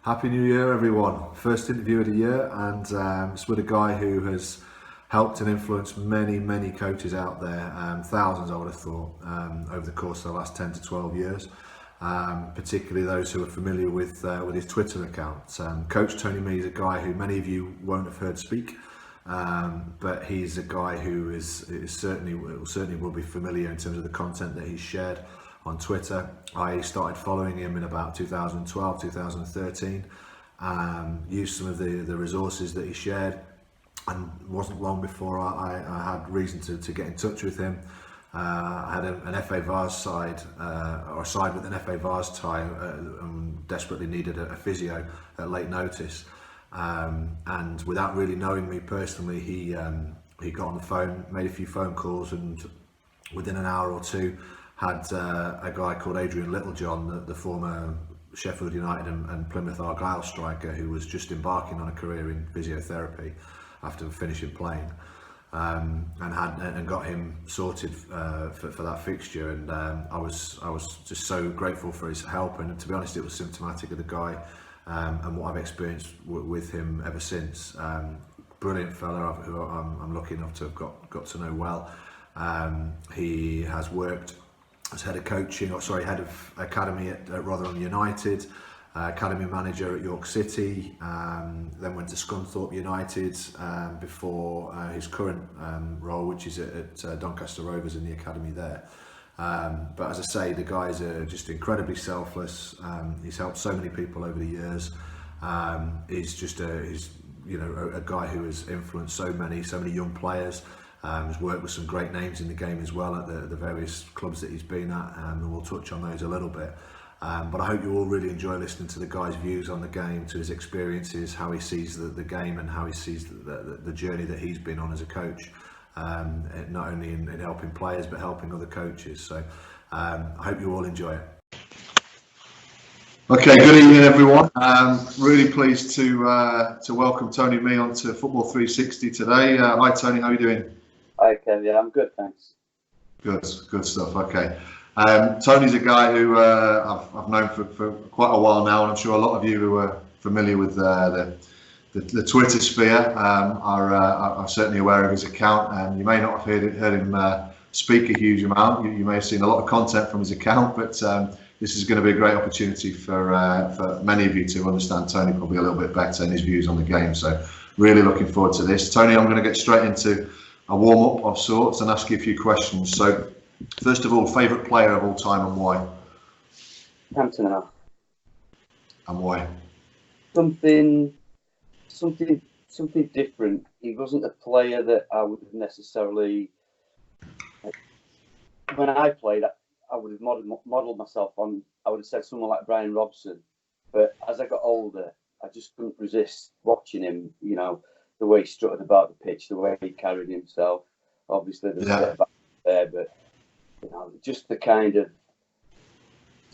Happy New Year, everyone. First interview of the year, and it's with a guy who has helped and influenced many coaches out there, thousands I would have thought, over the course of the last 10 to 12 years, particularly those who are familiar with his Twitter account. Coach Tony Mee is a guy who many of you won't have heard speak, but he's a guy who is certainly will be familiar in terms of the content that he's shared on Twitter. I started following him in about 2012, 2013, used some of the resources that he shared, and wasn't long before I had reason to get in touch with him. I had an FA Vars side, or a side with an FA Vars tie, and desperately needed a physio at late notice. And without really knowing me personally, he got on the phone, made a few phone calls, and within an hour or two had a guy called Adrian Littlejohn, the former Sheffield United and Plymouth Argyle striker, who was just embarking on a career in physiotherapy after finishing playing, and got him sorted for that fixture. And I was just so grateful for his help, and to be honest, it was symptomatic of the guy and what I've experienced with him ever since. Brilliant fella who I'm lucky enough to have got to know well. He has worked as head of academy at Rotherham United, academy manager at York City, then went to Scunthorpe United before his current role, which is at Doncaster Rovers in the academy there. But as I say, the guys are just incredibly selfless. He's helped so many people over the years. He's a guy who has influenced so many young players. He's worked with some great names in the game as well at the various clubs that he's been at, and we'll touch on those a little bit. But I hope you all really enjoy listening to the guy's views on the game, to his experiences, how he sees the game, and how he sees the journey that he's been on as a coach, not only in helping players but helping other coaches. So I hope you all enjoy it. Okay, good evening everyone. Really pleased to welcome Tony Mee onto Football 360 today. Hi Tony, how are you doing? Hi Kev, yeah, I'm good, thanks. Good stuff. Okay. Tony's a guy who I've known for quite a while now, and I'm sure a lot of you who are familiar with the Twitter sphere are certainly aware of his account. You may not have heard him speak a huge amount. You may have seen a lot of content from his account, but this is going to be a great opportunity for many of you to understand Tony probably a little bit better and his views on the game. So really looking forward to this. Tony, I'm going to get straight into a warm-up of sorts and ask you a few questions. So first of all, favourite player of all time and why? Cantona. And why? Something different. He wasn't a player that I would have necessarily. When I played, I would have modelled myself on. I would have said someone like Brian Robson, but as I got older, I just couldn't resist watching him. You know, the way he strutted about the pitch, the way he carried himself. Obviously, there's a bit back there, but you know, just the kind of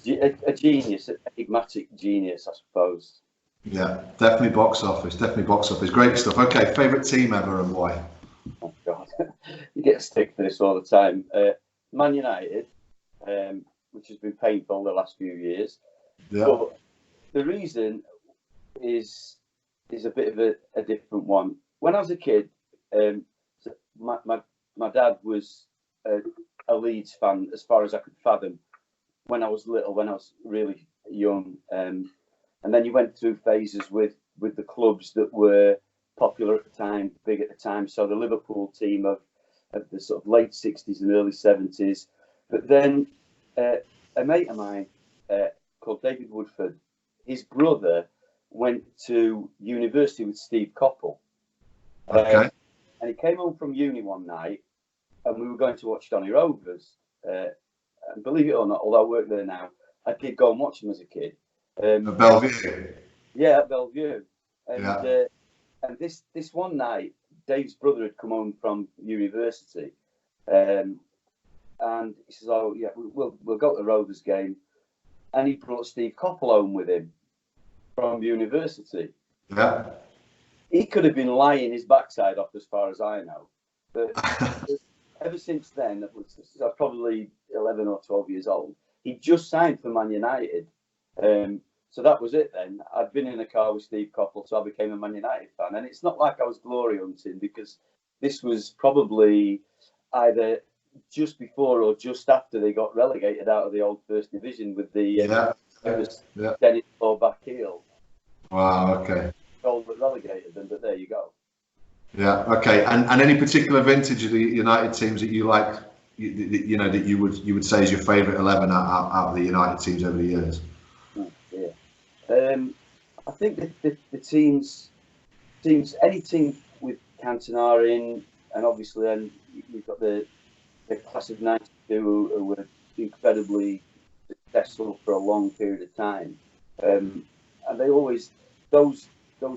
a genius, an enigmatic genius, I suppose. Yeah, definitely box office. Great stuff. Okay, favourite team ever and why? Oh God, you get a stick for this all the time. Man United, which has been painful the last few years. Yeah. But the reason is a bit of a different one. When I was a kid, my dad was a Leeds fan as far as I could fathom. When I was little, when I was really young, and then you went through phases with the clubs that were popular at the time, big at the time. So the Liverpool team of the sort of late 60s and early 70s. But then a mate of mine called David Woodford, his brother went to university with Steve Coppell. Okay. And he came home from uni one night and we were going to watch Donny Rovers. And believe it or not, although I work there now, I did go and watch them as a kid. At Bellevue. Yeah, at Bellevue. And, yeah. And this one night, Dave's brother had come home from university. And he says, "Oh, yeah, we'll go to the Rovers game." And he brought Steve Coppell home with him from university. Yeah. He could have been lying his backside off as far as I know. But ever since then, I was probably 11 or 12 years old, he just signed for Man United. So that was it then. I'd been in a car with Steve Coppell, so I became a Man United fan. And it's not like I was glory hunting, because this was probably either just before or just after they got relegated out of the old First Division with the Dennis back heel. Wow, okay. Goal that relegated them, but there you go. Yeah, okay. And any particular vintage of the United teams that you like, you know, that you would say is your favourite 11 out of the United teams over the years? I think the teams, any team with Cantona in, and obviously then you've got the class of '92 who were incredibly successful for a long period of time, and they always those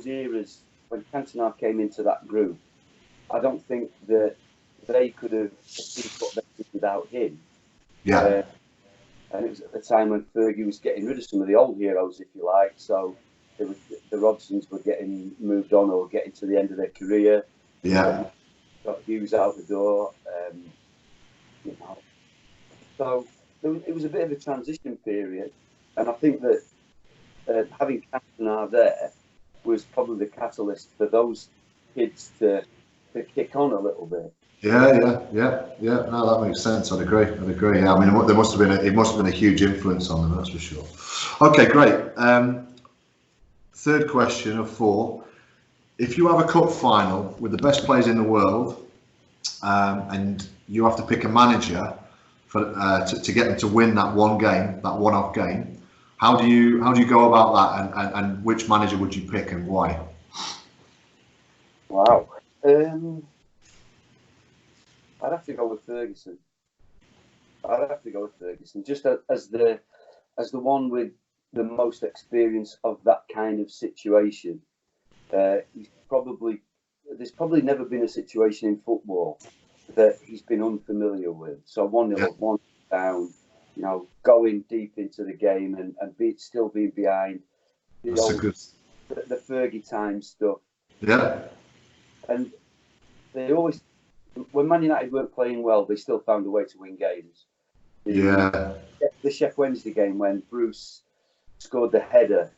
eras when Cantona came into that group. I don't think that they could have achieved what they did without him. Yeah. And it was at the time when Fergie was getting rid of some of the old heroes, if you like. So the Robsons were getting moved on or getting to the end of their career. Yeah. Got Hughes out the door. You know, so it was a bit of a transition period, and I think that having Cantona there was probably the catalyst for those kids to kick on a little bit. Yeah. No, that makes sense. I'd agree. Yeah, I mean, it must have been a huge influence on them, that's for sure. Okay, great. Third question of 4: if you have a cup final with the best players in the world, and you have to pick a manager for to get them to win that one-off game, how do you go about that, and which manager would you pick and why? Wow. I'd have to go with Ferguson. Just as the one with the most experience of that kind of situation. There's probably never been a situation in football that he's been unfamiliar with. So 1-0 up, 1 down, you know, going deep into the game and still being behind. The Fergie time stuff. Yeah. And they always, when Man United weren't playing well, they still found a way to win games. The Sheffield Wednesday game when Bruce scored the header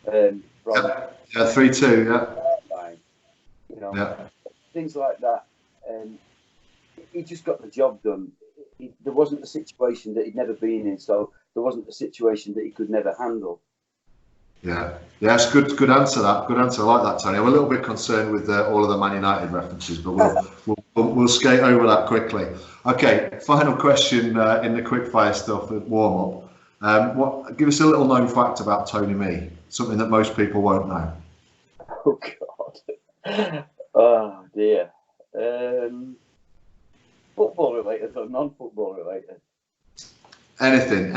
from 3-2. Yeah. You know, things like that. He just got the job done. There wasn't a situation that he'd never been in, so there wasn't a situation that he could never handle. Yeah, it's good answer. Good answer. I like that, Tony. I'm a little bit concerned with all of the Man United references, but we'll skate over that quickly. Okay, final question in the quickfire stuff at warm up. Give us a little known fact about Tony Mee, something that most people won't know. Oh God. Oh dear. Football related or non-football related? Anything.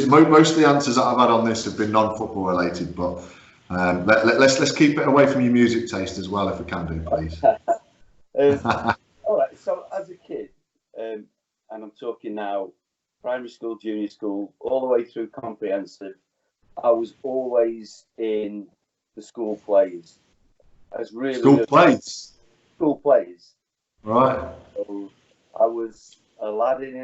Most of the answers that I've had on this have been non-football related, but let's keep it away from your music taste as well, if we can do, please. All right. So as a kid, and I'm talking now, primary school, junior school, all the way through comprehensive, I was always in the school plays. School plays. Right. So I was Aladdin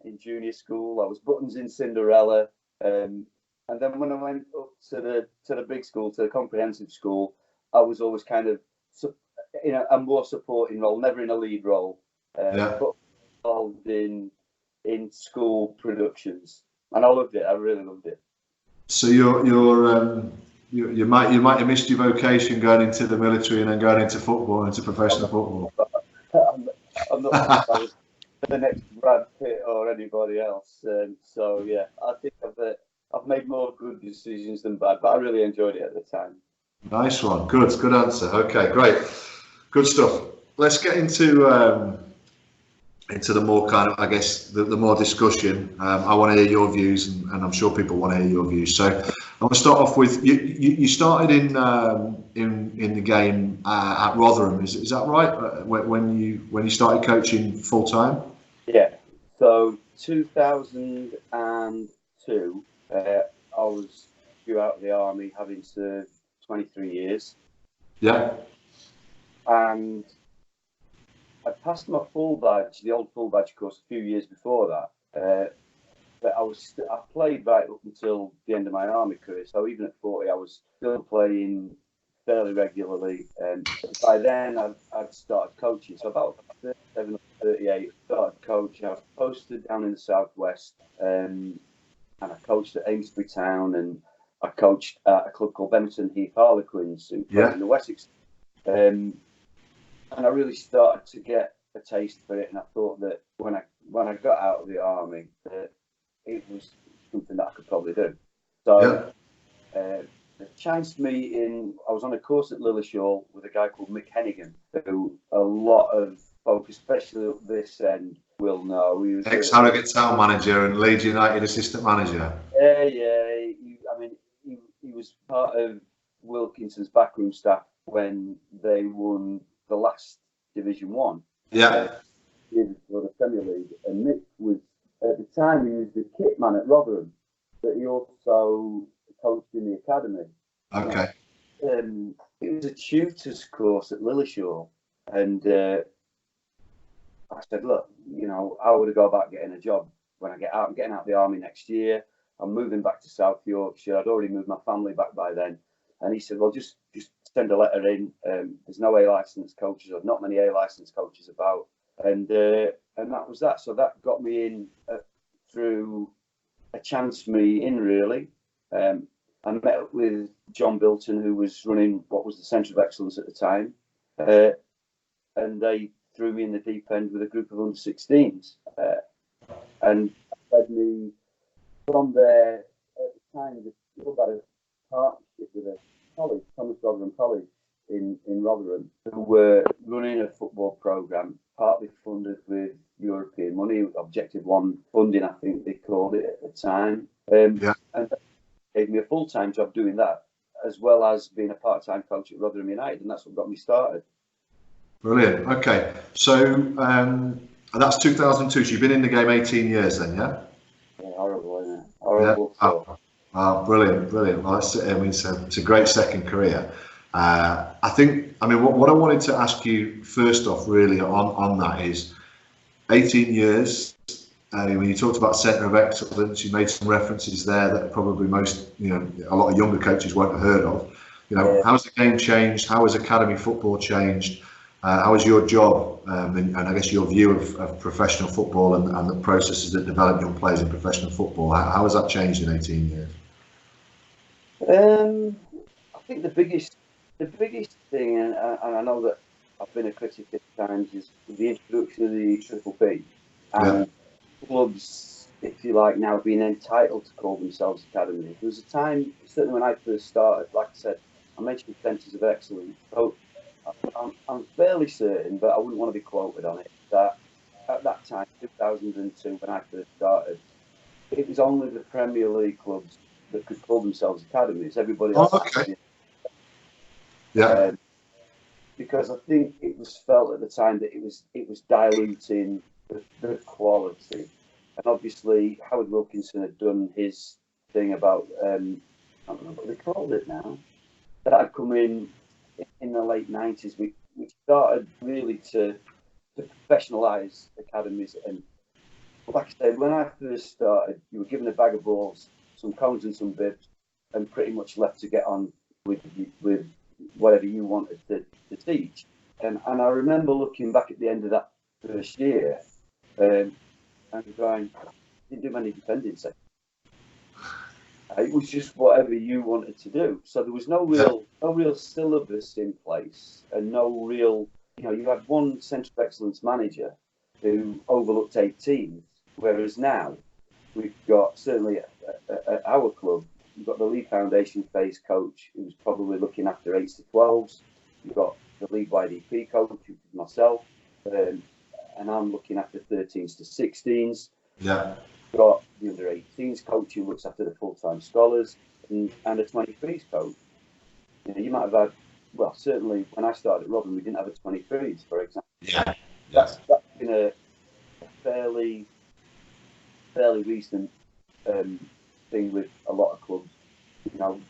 in junior school. I was Buttons in Cinderella, and then when I went up to the big school, to the comprehensive school, I was always kind of in a more supporting role, never in a lead role, but involved in school productions, and I loved it. I really loved it. So you might have missed your vocation going into the military and then going into football, into professional football. I'm not sure if I was the next Brad Pitt or anybody else. So yeah, I think I've made more good decisions than bad, but I really enjoyed it at the time. Nice one. Good answer. Okay, great. Good stuff. Let's get into the more kind of, I guess, the more discussion. I want to hear your views, and I'm sure people want to hear your views. So I want to start off with you started in the game at Rotherham. Is that right? When you started coaching full time? Yeah. So 2002, I was due out of the army, having served 23 years. Yeah. And I passed my full badge, the old full badge course, a few years before that. But I I played right up until the end of my army career. So even at 40, I was still playing fairly regularly. And by then, I'd started coaching. So about 37 or 38, I started coaching. I was posted down in the southwest, and I coached at Amesbury Town, and I coached at a club called Bemerton Heath Harlequins, who played in the Wessex. And I really started to get a taste for it, and I thought that when I got out of the army, that it was something that I could probably do. So the chance meeting, I was on a course at Lilleshall with a guy called Mick Hennigan, who a lot of folk, especially at this end, will know. He was ex-Harrogate Town manager and Leeds United assistant manager. He was part of Wilkinson's backroom staff when they won the last Division 1. For the Premier League, and Mick was, at the time, he was the kit man at Rotherham, but he also coached in the academy. Okay. It was a tutor's course at Lilleshall, and I said, look, how would I go about getting a job when I get out? I'm getting out of the army next year. I'm moving back to South Yorkshire. I'd already moved my family back by then. And he said, well, just send a letter in. There's no A licensed coaches, or not many A licensed coaches about. And that was that. So that got me in through a chance meeting, really. I met with John Bilton, who was running what was the Centre of Excellence at the time. And they threw me in the deep end with a group of under-16s. And led me from there. At the time, the club had a partnership with a college, Thomas Rotherham College in Rotherham, who were running a football programme, partly funded with European money, Objective One funding, I think they called it at the time. And that gave me a full-time job doing that, as well as being a part-time coach at Rotherham United, and that's what got me started. Brilliant. Okay, so that's 2002. So you've been in the game 18 years then, yeah? Yeah, horrible, isn't it? Horrible. Yeah. Brilliant. Well, it's a great second career. I think, what I wanted to ask you first off, really, on that is 18 years. When you talked about Centre of Excellence, you made some references there that probably a lot of younger coaches won't have heard of. How has the game changed? How has academy football changed? How has your job and I guess your view of professional football and the processes that develop young players in professional football? How has that changed in 18 years? I think the biggest thing, and I know that I've been a critic at times, is the introduction of the Triple P, and clubs, if you like, now being entitled to call themselves academies. There was a time, certainly when I first started, like I said, I mentioned Centres of Excellence. So I'm fairly certain, but I wouldn't want to be quoted on it, that at that time, 2002, when I first started, it was only the Premier League clubs that could call themselves academies. Everybody else. Because I think it was felt at the time that it was diluting the quality. And obviously, Howard Wilkinson had done his thing about, I don't know what they called it now, that had come in the late 90s, which started really to professionalise academies. And like I said, when I first started, you were given a bag of balls, some cones and some bibs, and pretty much left to get on with whatever you wanted to teach. And I remember looking back at the end of that first year and going, I didn't do many defending sections. It was just whatever you wanted to do. So there was no real syllabus in place, and no real, you had one Centre of Excellence manager who overlooked 8 teams, whereas now we've got, certainly at our club, you've got the League Foundation phase coach who's probably looking after 8s to 12s. You've got the league-wide EP coach, which is myself, and I'm looking after 13s to 16s. Yeah. You've got the under-18s coach who looks after the full-time scholars, and a 23s coach. You might have had, well, certainly when I started at Rotherham, we didn't have a 23s, for example. Yeah. That's been a fairly recent thing with a lot of clubs.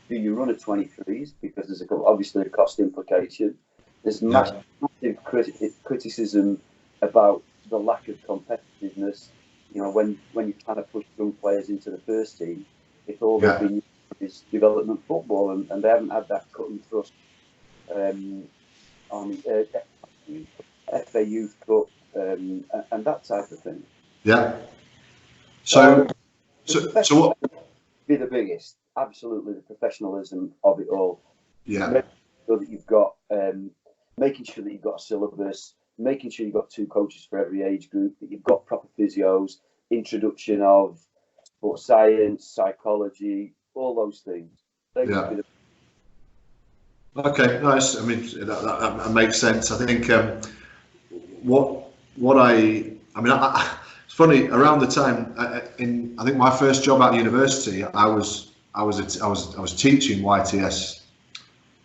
Do you run a 23s? Because there's obviously a cost implication. There's massive criticism about the lack of competitiveness. when you're trying to push young players into the first team, if all they've been is development football, and they haven't had that cut and thrust on FA Youth Cup and that type of thing. Yeah. So what? Be the biggest, absolutely, the professionalism of it all. Yeah. Making sure that you've got, making sure that you've got a syllabus, making sure you've got 2 coaches for every age group, that you've got proper physios, introduction of sports science, psychology, all those things. Yeah. Okay, nice. I mean, that makes sense. I think it's funny. Around the time I think my first job at university, I was teaching YTS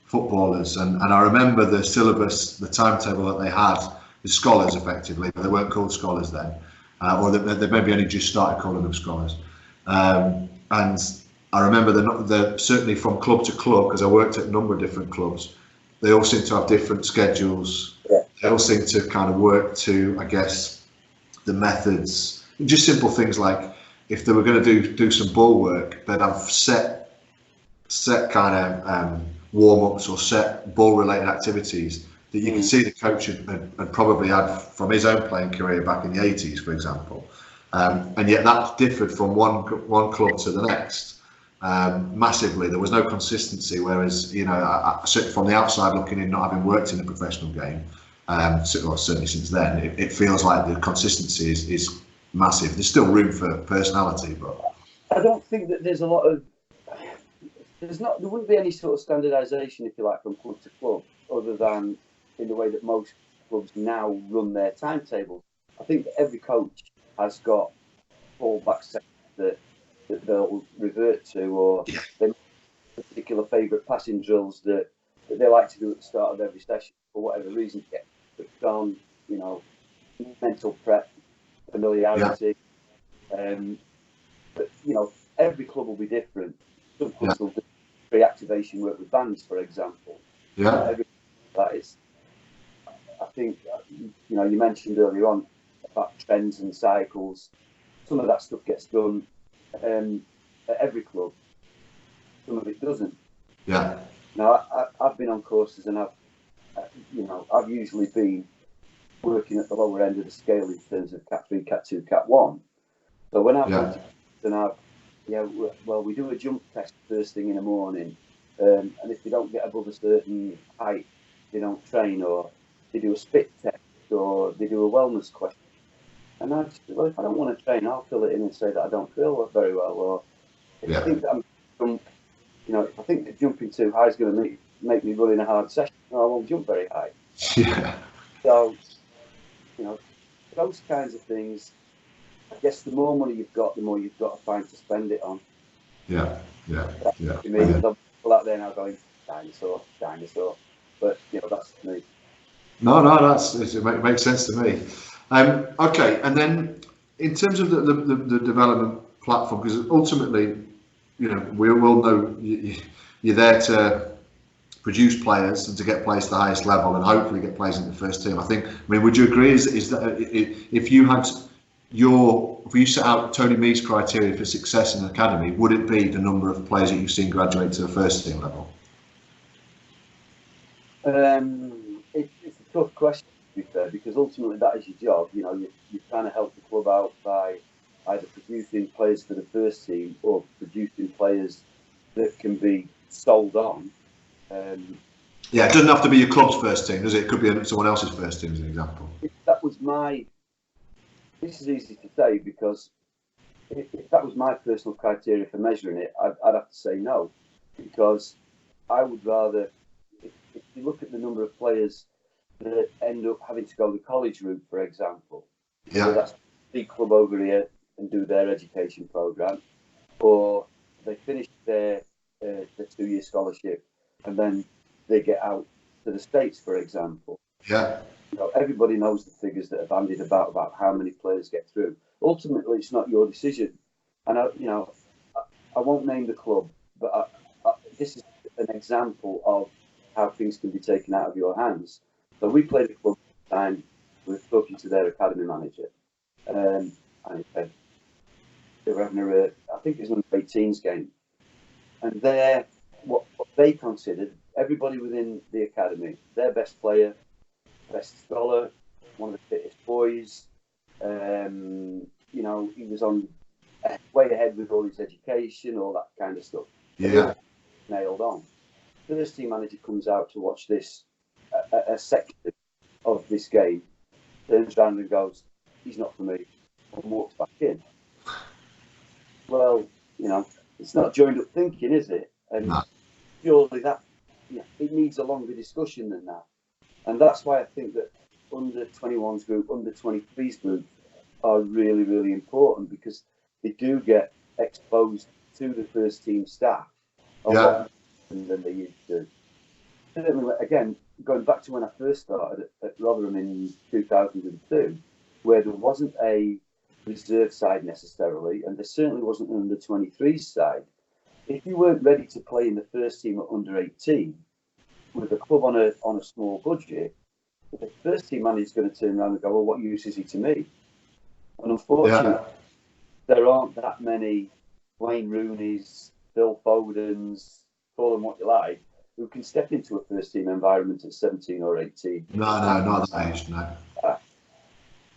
footballers, and I remember the syllabus, the timetable that they had, the scholars effectively, but they weren't called scholars then, or they maybe only just started calling them scholars, and I remember certainly from club to club, because I worked at a number of different clubs, they all seem to have different schedules. Yeah. They all seem to kind of work to, I guess, the methods, just simple things like if they were going to do some ball work, they'd have set kind of warm-ups or set ball-related activities that you can see the coach had probably had from his own playing career back in the 80s, for example. And yet that differed from one club to the next. Massively. There was no consistency, whereas certainly from the outside looking in, not having worked in the professional game, certainly since then, it feels like the consistency is massive. There's still room for personality, but I don't think that there's a lot of there wouldn't be any sort of standardisation, if you like, from club to club, other than in the way that most clubs now run their timetables. I think that every coach has got fallback sections that they'll revert to, or they have particular favourite passing drills that they like to do at the start of every session for whatever reason, get put on, mental prep, familiarity. But every club will be different. Some clubs will do pre-activation work with bands, for example. Yeah. That is, I think, you mentioned earlier on about trends and cycles. Some of that stuff gets done at every club. Some of it doesn't. Yeah. Now, I've been on courses, and I've usually been working at the lower end of the scale in terms of Cat 3, Cat 2, Cat 1. So when I've gone to, we do a jump test first thing in the morning, and if they don't get above a certain height, they don't train, or they do a spit test, or they do a wellness question. And I just, if I don't want to train, I'll fill it in and say that I don't feel very well, or if I think that if I think that jumping too high is going to make me run in a hard session, I won't jump very high. Yeah. So, those kinds of things. I guess the more money you've got, the more you've got to find to spend it on. Yeah. To me, there's people out there now going dinosaur, but that's me. No, it makes sense to me. Okay, and then in terms of the development platform, because ultimately, we all know you're there to produce players and to get players to the highest level and hopefully get players in the first team. Would you agree? Is that if you set out Tony Meade's criteria for success in an academy, would it be the number of players that you've seen graduate to the first team level? It's a tough question, to be fair, because ultimately that is your job. You're trying to help the club out by either producing players for the first team or producing players that can be sold on. It doesn't have to be your club's first team, does it? It could be someone else's first team, as an example. This is easy to say, because if that was my personal criteria for measuring it, I'd have to say no, because I would rather, if you look at the number of players that end up having to go the college route, for example, so that's big club over here and do their education program, or they finish their 2-year scholarship and then they get out to the States, for example. Yeah. Everybody knows the figures that are bandied about how many players get through. Ultimately, it's not your decision, and I won't name the club, but this is an example of how things can be taken out of your hands. So we played a club at the time. We were talking to their academy manager, and he said, they were having I think it was an under-18s game, and what they considered, everybody within the academy, their best player, best scholar, one of the fittest boys. You know, he was on way ahead with all his education, all that kind of stuff. Yeah. Nailed on. The first team manager comes out to watch this, a section of this game, turns around and goes, "He's not for me," and walks back in. Well, you know, it's not joined up thinking, is it? And No. surely that, it needs a longer discussion than that. And that's why I think that under 21s group, under 23s group are really, really important, because they do get exposed to the first team staff a lot than they used to. Certainly, again, going back to when I first started at Rotherham in 2002, where there wasn't a reserve side necessarily, and there certainly wasn't an under 23s side. If you weren't ready to play in the first team at under 18 with a club on a small budget, the first team manager is going to turn around and go, "Well, what use is he to me?" And unfortunately, there aren't that many Wayne Rooneys, Phil Fodens, call them what you like, who can step into a first team environment at 17 or 18. No, not at that age. No.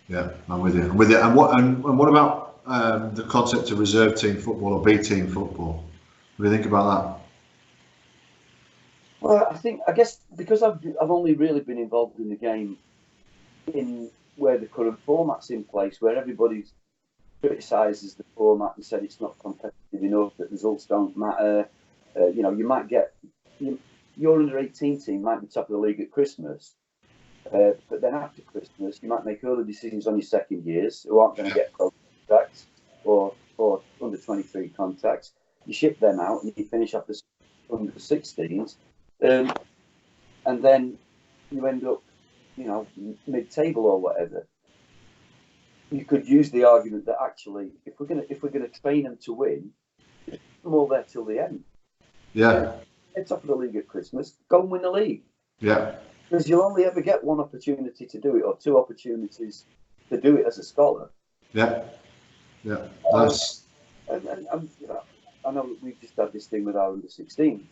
Yeah, I'm with you. And what about the concept of reserve team football or B team football? What do you think about that? Well, I guess because I've only really been involved in the game in where the current format's in place, where everybody criticises the format and said it's not competitive enough, that results don't matter. You know, you might get your under 18 team might be top of the league at Christmas, but then after Christmas you might make early decisions on your second years who aren't going to get pro contracts or under 23 contracts. You ship them out and you finish off the under 16s. And then you end up, you know, mid-table or whatever. You could use the argument that actually, if we're gonna train them to win, put them all there till the end. Yeah. Head top of the league at Christmas, go and win the league. Yeah. Because you'll only ever get one opportunity to do it, or two opportunities to do it as a scholar. Yeah. Yeah. And you know, I know that we've just had this thing with our under 16,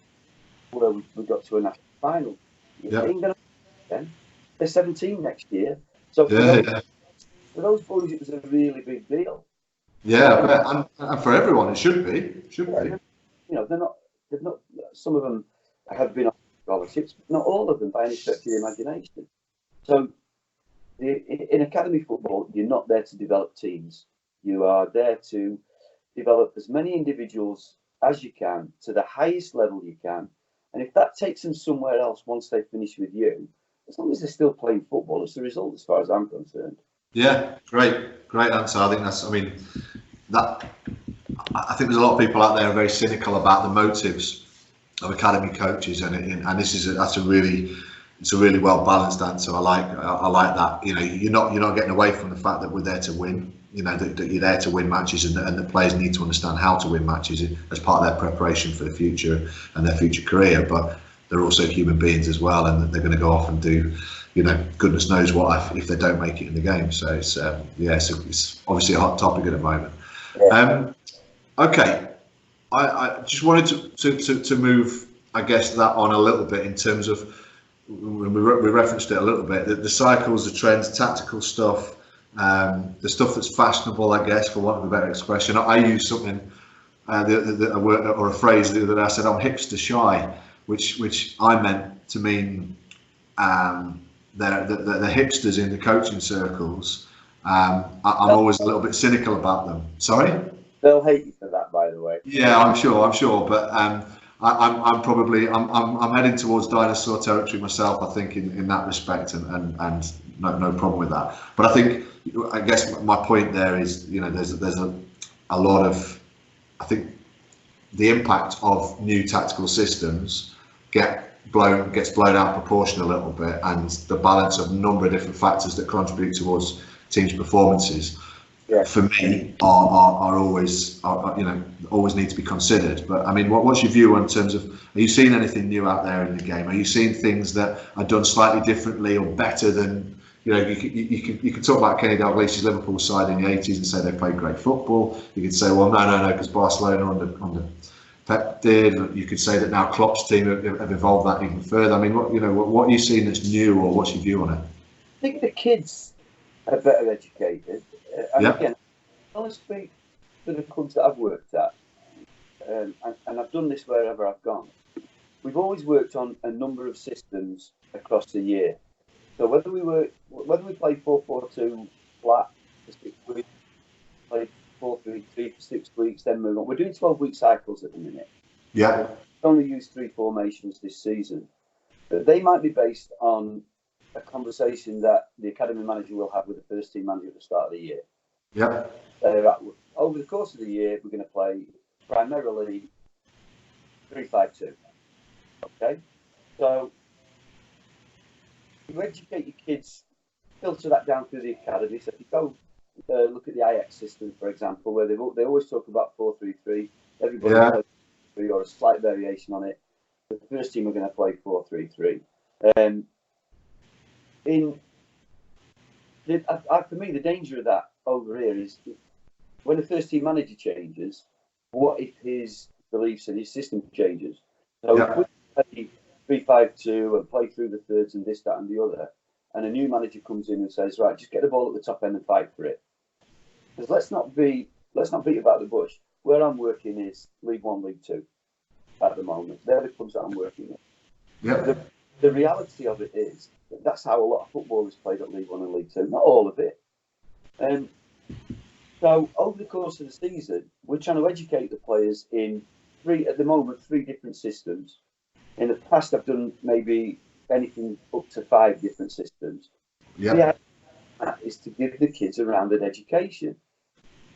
where we got to a national final. They're 17 next year. So for those boys, it was a really big deal. Yeah, and for everyone, it should be. You know, they've not. Some of them have been on scholarships, but not all of them by any stretch of the imagination. So, in academy football, you're not there to develop teams. You are there to develop as many individuals as you can to the highest level you can. And if that takes them somewhere else once they finish with you, as long as they're still playing football, it's the result as far as I'm concerned. Yeah, great answer. I think I think there's a lot of people out there who are very cynical about the motives of academy coaches, and that's a really well balanced answer. I like that. You know, you're not getting away from the fact that we're there to win. You know, that you're there to win matches, and the players need to understand how to win matches as part of their preparation for the future and their future career. But they're also human beings as well, and they're going to go off and do, you know, goodness knows what if they don't make it in the game. So it's obviously a hot topic at the moment. Okay, I just wanted to move, I guess, that on a little bit in terms of, we referenced it a little bit, the cycles, the trends, tactical stuff, the stuff that's fashionable, I guess, for want of a better expression. I use something, a word or a phrase that I said, I'm hipster shy, which I meant to mean the hipsters in the coaching circles. I'm always a little bit cynical about them. Sorry? They'll hate you for that, by the way. Yeah, I'm sure, but I'm probably heading towards dinosaur territory myself, I think, in that respect, and no problem with that. But I guess my point there is, you know, there's a lot of, I think the impact of new tactical systems gets blown out of proportion a little bit, and the balance of a number of different factors that contribute towards teams' performances, for me, are always need to be considered. But I mean, what's your view in terms of, are you seeing anything new out there in the game? Are you seeing things that are done slightly differently or better than You know, you could talk about Kenny Dalglish's Liverpool side in the 80s and say they played great football. You could say, well, no, because Barcelona under Pep did. You could say that now Klopp's team have evolved that even further. I mean, what are you seeing that's new, or what's your view on it? I think the kids are better educated. And Yeah. again, I want to speak for the clubs that I've worked at, and I've done this wherever I've gone. We've always worked on a number of systems across the year. So whether we play 4-4-2 flat for 6 weeks, play 4-3-3 for 6 weeks, then move on. We're doing 12-week cycles at the minute. Yeah. We've only used 3 formations this season, but they might be based on a conversation that the academy manager will have with the first team manager at the start of the year. Yeah. Over the course of the year, we're going to play primarily 3-5-2. Okay, so you educate your kids, filter that down through the academy. So if you go look at the Ajax system, for example, where they always talk about 4-3-3. Everybody plays 3 or a slight variation on it. The first team are going to play 4-3-3. For me, the danger of that over here is when the first team manager changes, what if his beliefs and his system changes? So if we play 3-5-2 and play through the thirds and this, that, and the other, and a new manager comes in and says, right, just get the ball at the top end and fight for it. Because let's not beat about the bush. Where I'm working is League One, League Two at the moment. They're the clubs that I'm working with. Yeah. The reality of it is that that's how a lot of football is played at League One and League Two. Not all of it. So over the course of the season, we're trying to educate the players in three different systems. In the past, I've done maybe anything up to 5 different systems. Yeah. The idea is to give the kids a rounded education.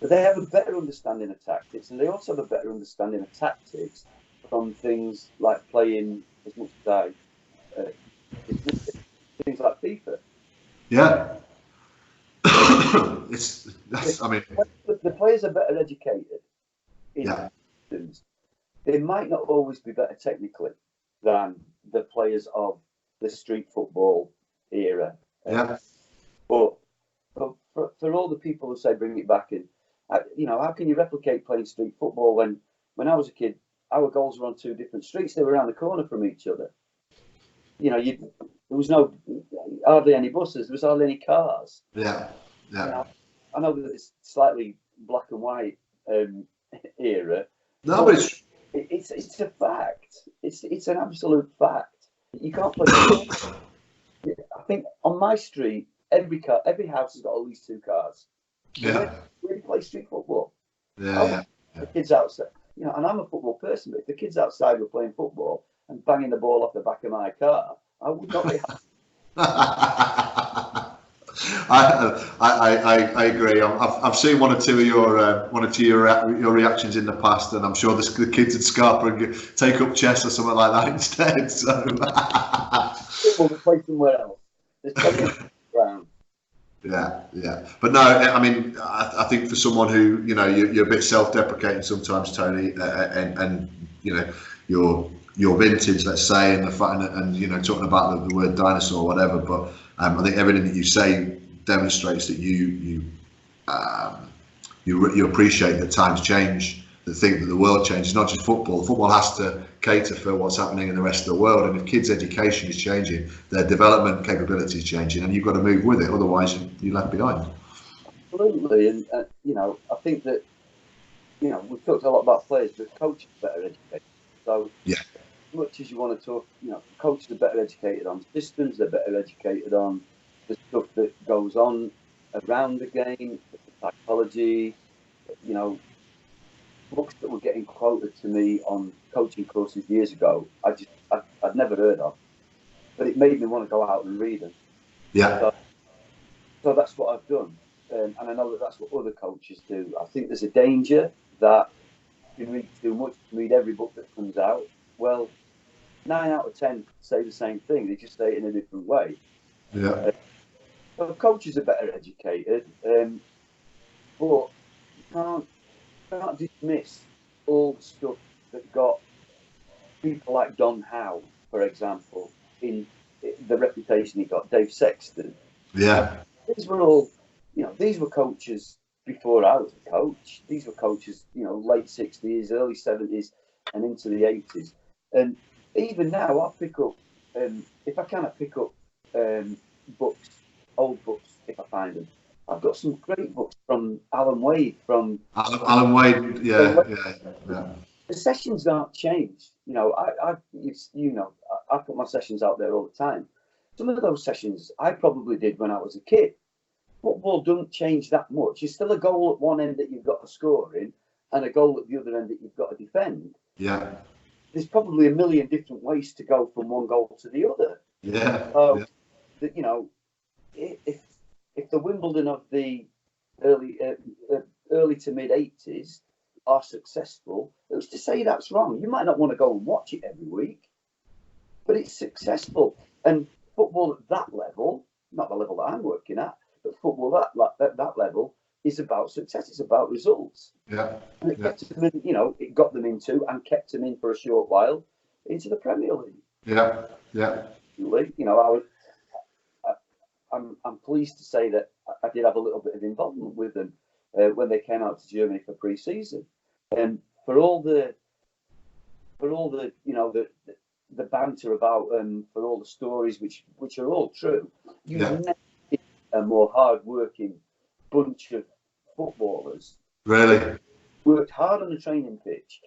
But they have a better understanding of tactics, and they also have a better understanding of tactics from things like playing, as much as things like FIFA. Yeah. The players are better educated in systems. They might not always be better technically than the players of the street football era. Yeah. But for all the people who say bring it back in, how can you replicate playing street football when I was a kid, our goals were on 2 different streets. They were around the corner from each other. There was hardly any buses. There was hardly any cars. Yeah. Yeah. I know that it's slightly black and white era. No, but it's a fact. It's an absolute fact. You can't play. I think on my street, every house has got at least 2 cars. Yeah. Where do you play street football? Yeah. The kids outside, and I'm a football person, but if the kids outside were playing football and banging the ball off the back of my car, I would not be happy. I agree. I've seen one or two of your reactions in the past, and I'm sure the kids at Scarpa take up chess or something like that instead. So we'll play somewhere else. There's plenty of ground. Yeah. But no, I mean, I think for someone who, you're a bit self-deprecating sometimes, Tony, and your vintage, let's say, and the fact, and talking about the word dinosaur or whatever. But I think everything that you say demonstrates that you appreciate that times change, that think that the world changes, not just football. Football has to cater for what's happening in the rest of the world, and if kids' education is changing, their development capability is changing, and you've got to move with it, otherwise you're left behind. Absolutely, and I think that we've talked a lot about players, but coaches are better educated. So yeah, as much as you want to talk, coaches are better educated on systems, they're better educated on the stuff that goes on around the game, the psychology, books that were getting quoted to me on coaching courses years ago, I'd never heard of, but it made me want to go out and read them. Yeah. So that's what I've done, and I know that that's what other coaches do. I think there's a danger that you read too much, read every book that comes out. Well, 9 out of 10 say the same thing. They just say it in a different way. Yeah. So coaches are better educated, but you can't dismiss all the stuff that got people like Don Howe, for example, in the reputation he got, Dave Sexton. Yeah. These were all, these were coaches before I was a coach. These were coaches, late 60s, early 70s, and into the 80s. And even now, I pick up, if I cannot pick up books, old books, if I find them. I've got some great books from Alan Wade, from Alan Wade. Yeah, yeah. The sessions aren't changed. I put my sessions out there all the time. Some of those sessions I probably did when I was a kid. Football doesn't change that much. There's still a goal at one end that you've got to score in, and a goal at the other end that you've got to defend. Yeah. There's probably a million different ways to go from one goal to the other. Yeah. If the Wimbledon of the early to mid 80s are successful, who's to say that's wrong? You might not want to go and watch it every week, but it's successful. And football at that level, not the level that I'm working at, but football at that level is about success. It's about results. Yeah. And it kept them in, it got them into and kept them in for a short while into the Premier League. Yeah. Yeah. I'm pleased to say that I did have a little bit of involvement with them when they came out to Germany for pre-season, and for all the the banter about for all the stories which are all true. You've never seen a more hard-working bunch of footballers. Really worked hard on the training pitch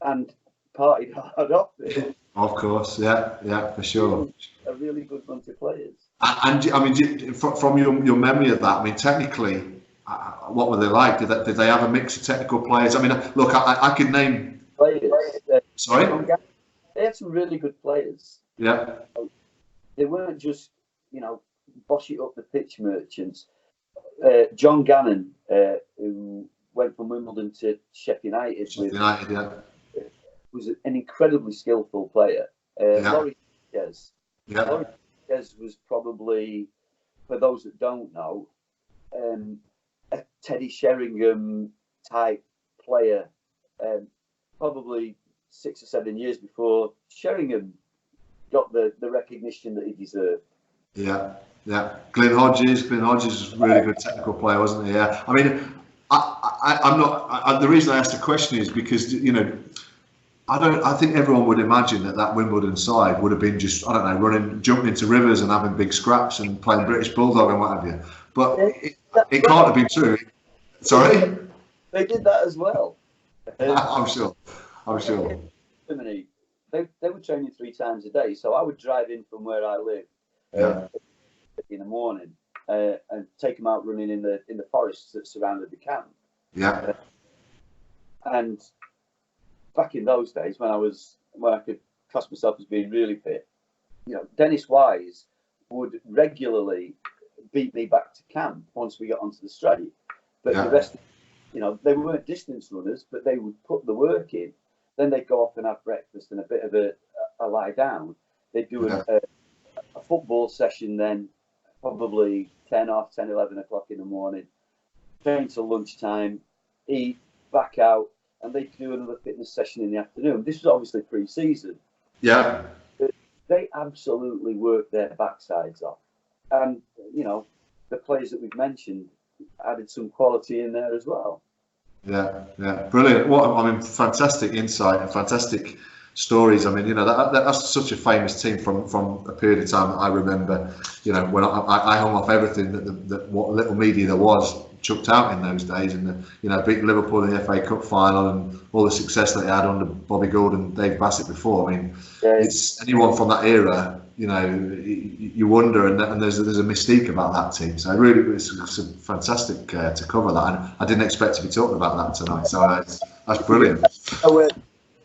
and partied hard off it. Of course, yeah, for sure. A really good bunch of players. And I mean, from your memory of that, I mean, technically, what were they like? Did they have a mix of technical players? I mean, look, I could name players. Sorry, they had some really good players. Yeah, they weren't just bosh it up the pitch merchants. John Gannon, who went from Wimbledon to Sheffield United, was an incredibly skillful player. Laurie Sanchez. Laurie Sanchez was probably, for those that don't know, a Teddy Sheringham type player, probably 6 or 7 years before Sheringham got the recognition that he deserved. Yeah. Glyn Hodges was a really good technical player, wasn't he? Yeah. I mean, I'm not. The reason I asked the question is because I think everyone would imagine that Wimbledon side would have been just, I don't know, jumping into rivers and having big scraps and playing British Bulldog and what have you. But it can't have been true. Sorry? They did that as well. I'm sure. Germany, they were training 3 times a day, so I would drive in from where I live in the morning and take them out running in the forests that surrounded the camp. Yeah. And back in those days, when I could class myself as being really fit, Dennis Wise would regularly beat me back to camp once we got onto the straight. But the rest, they weren't distance runners, but they would put the work in. Then they'd go off and have breakfast and a bit of a lie down. They'd do a football session then, probably 10, 11 o'clock in the morning, train till lunchtime, eat, back out, and they do another fitness session in the afternoon. This was obviously pre-season. Yeah. They absolutely worked their backsides off. And, the players that we've mentioned added some quality in there as well. Yeah. Brilliant. Fantastic insight and fantastic stories. I mean, that's such a famous team from a period of time that I remember, when I hung off everything that what little media there was chucked out in those days, and beat Liverpool in the FA Cup final and all the success that they had under Bobby Gould and Dave Bassett before. I mean, it's anyone from that era, you wonder, and there's a mystique about that team. So really, it's fantastic to cover that, and I didn't expect to be talking about that tonight. So that's brilliant. Where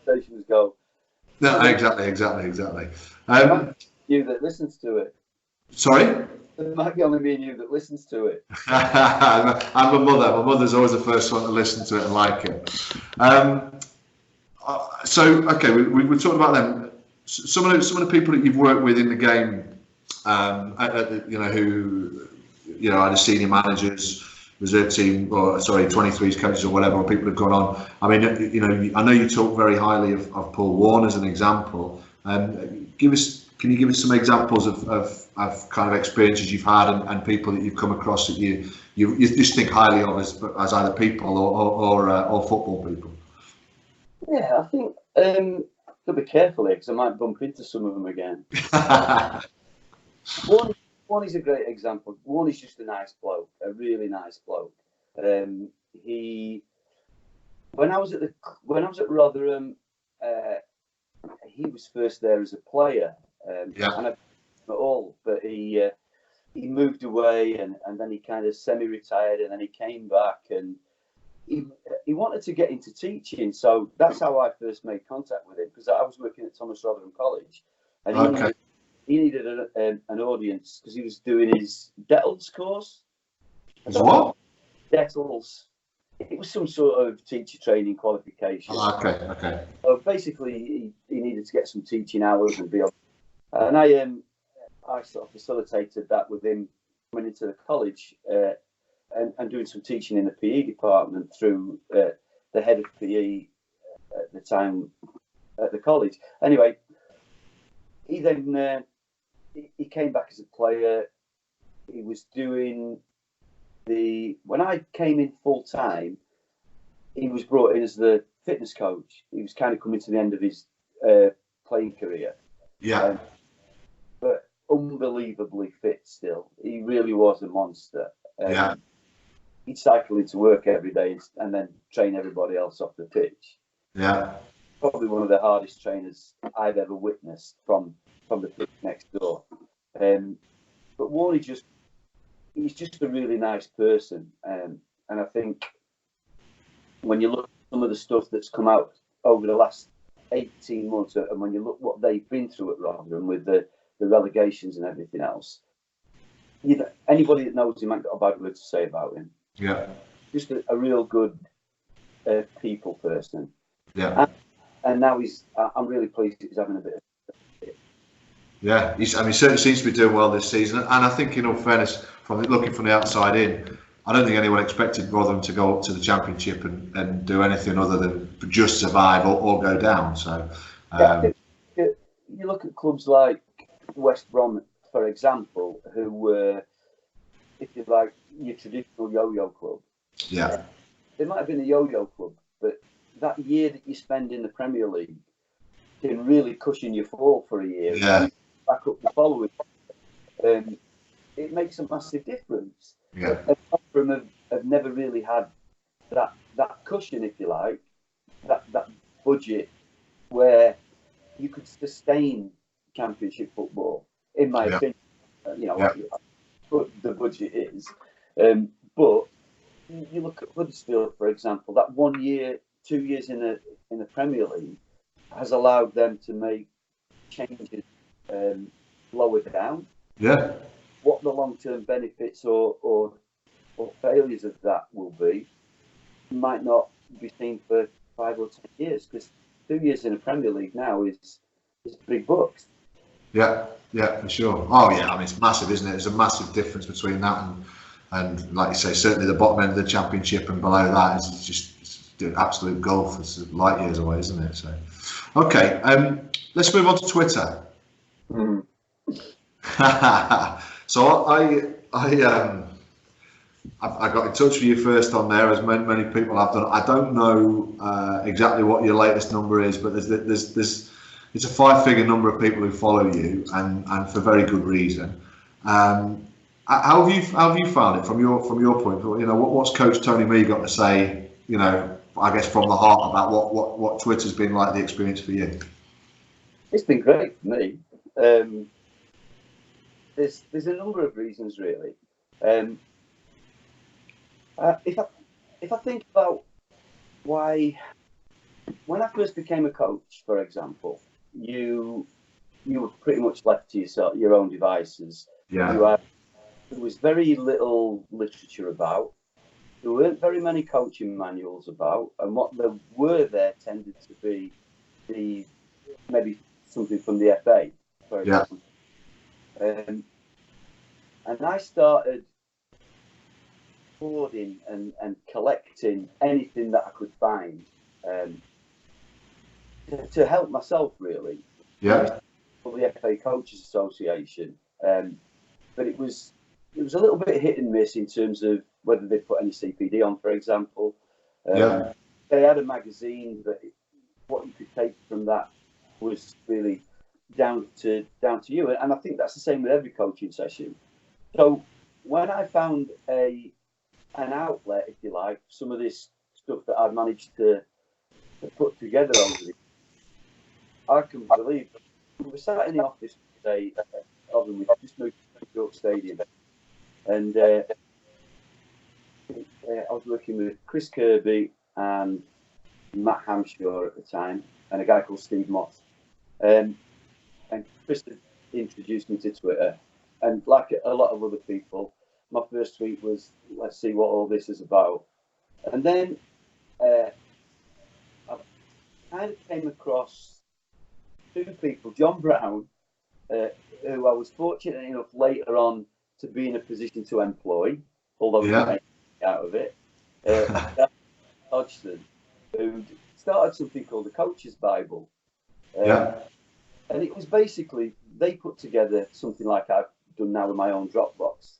stations go. No, exactly. You that listens to it. Sorry? It might be only me and you that listens to it. And my mother. My mother's always the first one to listen to it and like it. So, okay, we talked about them. Some of the people that you've worked with in the game, who, either senior managers, reserve team, or 23s coaches or whatever, or people have gone on. I mean, I know you talk very highly of Paul Warne as an example. Give us Can you give us some examples of kind of experiences you've had and people that you've come across that you just think highly of as either people or football people? Yeah, I think got to be careful here because I might bump into some of them again. One is a great example. One is just a nice bloke, a really nice bloke. When I was at Rotherham, he was first there as a player. And I at all, but he moved away and then he kind of semi-retired and then he came back and he wanted to get into teaching, so that's how I first made contact with him, because I was working at Thomas Rotherham College and he needed an audience because he was doing his DETLS course. His what? DETLS. It was some sort of teacher training qualification. Okay. So basically he needed to get some teaching hours and be on. And I sort of facilitated that with him coming into the college and doing some teaching in the PE department through the head of PE at the time at the college. Anyway, he then he came back as a player. He was doing when I came in full time, he was brought in as the fitness coach. He was kind of coming to the end of his playing career. Yeah. But unbelievably fit still. He really was a monster. He'd cycle into work every day and then train everybody else off the pitch. Yeah. Probably one of the hardest trainers I've ever witnessed from the pitch next door. But Warney he's just a really nice person. And I think when you look at some of the stuff that's come out over the last 18 months, and when you look what they've been through at Rotherham with the relegations and everything else, anybody that knows him ain't got a bad word to say about him. Yeah. Just a real good people person. Yeah. And now I'm really pleased he's having a bit of. Yeah, he certainly seems to be doing well this season. And I think, in all fairness, looking from the outside in, I don't think anyone expected Rotherham to go up to the Championship and do anything other than just survive or go down. So, you look at clubs like West Brom, for example, who were, if you like, your traditional yo-yo club. Yeah. They might have been a yo-yo club, but that year that you spend in the Premier League can really cushion your fall for a year. Yeah. Back up the following. It makes a massive difference. Yeah. Rotherham have never really had that cushion, if you like, that budget where you could sustain Championship football, in my opinion. What the budget is. But you look at Huddersfield, for example, that 1 year, 2 years in the Premier League has allowed them to make changes lower down. Yeah. What the long-term benefits or failures of that will be might not be seen for 5 or 10 years, because 2 years in the Premier League now is big bucks. Yeah, for sure. Oh yeah, I mean it's massive, isn't it? There's a massive difference between that and like you say, certainly the bottom end of the Championship and below that is just absolute gulf. It's light years away, isn't it? So, okay, let's move on to Twitter. Mm. So I got in touch with you first on there, as many people have done. I don't know exactly what your latest number is, but there's it's a 5-figure number of people who follow you, and for very good reason. How have you found it from your point? You know, what's Coach Tony Mee got to say? You know, I guess from the heart about what Twitter's been like, the experience for you. It's been great for me. There's a number of reasons really. If I think about why, when I first became a coach, for example, you were pretty much left to yourself, your own devices. Yeah. There was very little literature about. There weren't very many coaching manuals about, and what there were there tended to be maybe something from the FA, for example. And I started hoarding and collecting anything that I could find to help myself, really. Yeah. the FA Coaches Association, but it was a little bit hit and miss in terms of whether they put any CPD on, for example. They had a magazine, but what you could take from that was really down to you, and I think that's the same with every coaching session. So when I found an outlet, if you like, some of this stuff that I've managed to put together over the, I can believe we were sat in the office today, we just moved to York Stadium, and I was working with Chris Kirby and Matt Hampshire at the time, and a guy called Steve Moss. And Chris introduced me to Twitter, and like a lot of other people, my first tweet was, "Let's see what all this is about." And then I kind of came across two people, John Brown, who I was fortunate enough later on to be in a position to employ, although he made out of it. Hodgson, who started something called the Coach's Bible. And it was basically, they put together something like I've done now with my own Dropbox.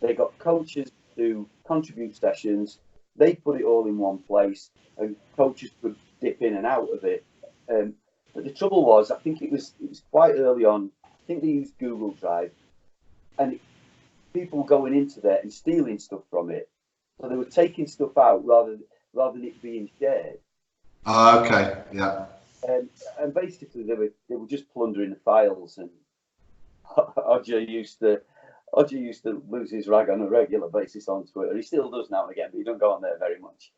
They got coaches to contribute sessions, they put it all in one place, and coaches could dip in and out of it. But the trouble was, I think it was quite early on, I think they used Google Drive, and people going into there and stealing stuff from it. So they were taking stuff out rather than it being shared. Okay, yeah. And basically they were just plundering the files, and Odger used to lose his rag on a regular basis on Twitter. He still does now and again, but he don't go on there very much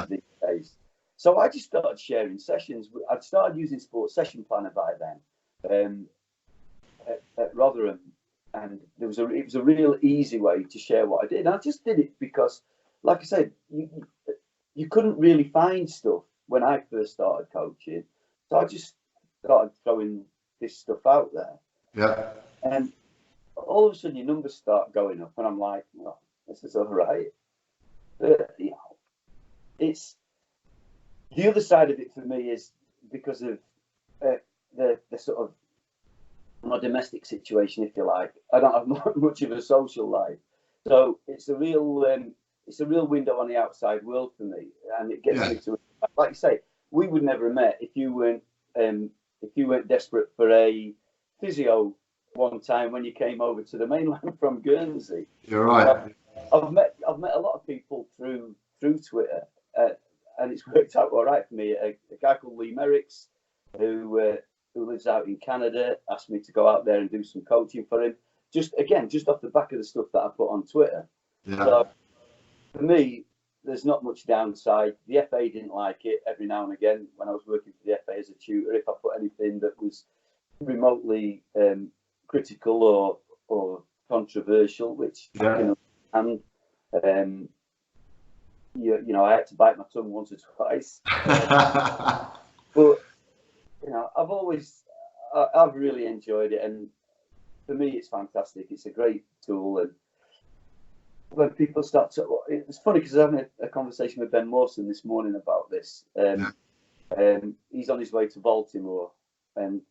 these days. So I just started sharing sessions. I'd started using Sports Session Planner by then at Rotherham, and it was a real easy way to share what I did. And I just did it because, like I said, you couldn't really find stuff when I first started coaching, so I just started throwing this stuff out there. Yeah. And all of a sudden, your numbers start going up, and I'm like, "Well, this is all right." It's the other side of it for me is because of the sort of my domestic situation, if you like. I don't have much of a social life, so it's a real window on the outside world for me, and it gets me to, like you say, we would never have met if you weren't desperate for a physio one time when you came over to the mainland from Guernsey. You're right. I've met a lot of people through Twitter, and it's worked out all right for me. A guy called Lee Merricks, who lives out in Canada, asked me to go out there and do some coaching for him. Just off the back of the stuff that I put on Twitter. Yeah. So for me, there's not much downside. The FA didn't like it every now and again when I was working for the FA as a tutor. If I put anything that was remotely critical or controversial, which I can understand, I had to bite my tongue once or twice. But I've really enjoyed it, and for me, it's fantastic. It's a great tool, and when people start to, it's funny because I was having a conversation with Ben Mawson this morning about this. He's on his way to Baltimore and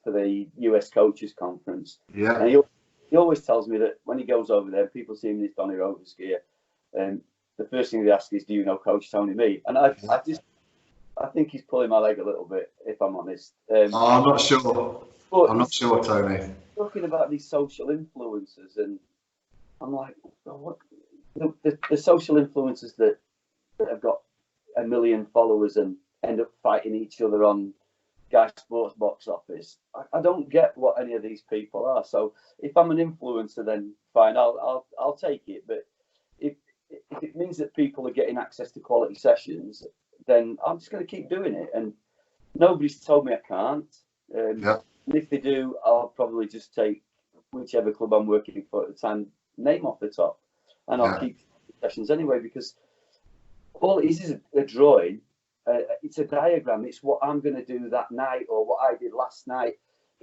for the US Coaches Conference. Yeah. And he always tells me that when he goes over there, people see him in his Donny Rovers gear, and the first thing they ask is, "Do you know Coach Tony Mee?" And I think he's pulling my leg a little bit, if I'm honest. I'm not sure. I'm not sure, Tony. Talking about these social influencers, and I'm like, what? The social influencers that have got 1 million followers and end up fighting each other on Guy Sports box office. I don't get what any of these people are. So if I'm an influencer, then fine, I'll take it. But if it means that people are getting access to quality sessions, then I'm just going to keep doing it. And nobody's told me I can't. And if they do, I'll probably just take whichever club I'm working for at the time name off the top, and I'll keep sessions anyway, because all it is a drawing. It's a diagram. It's what I'm going to do that night or what I did last night.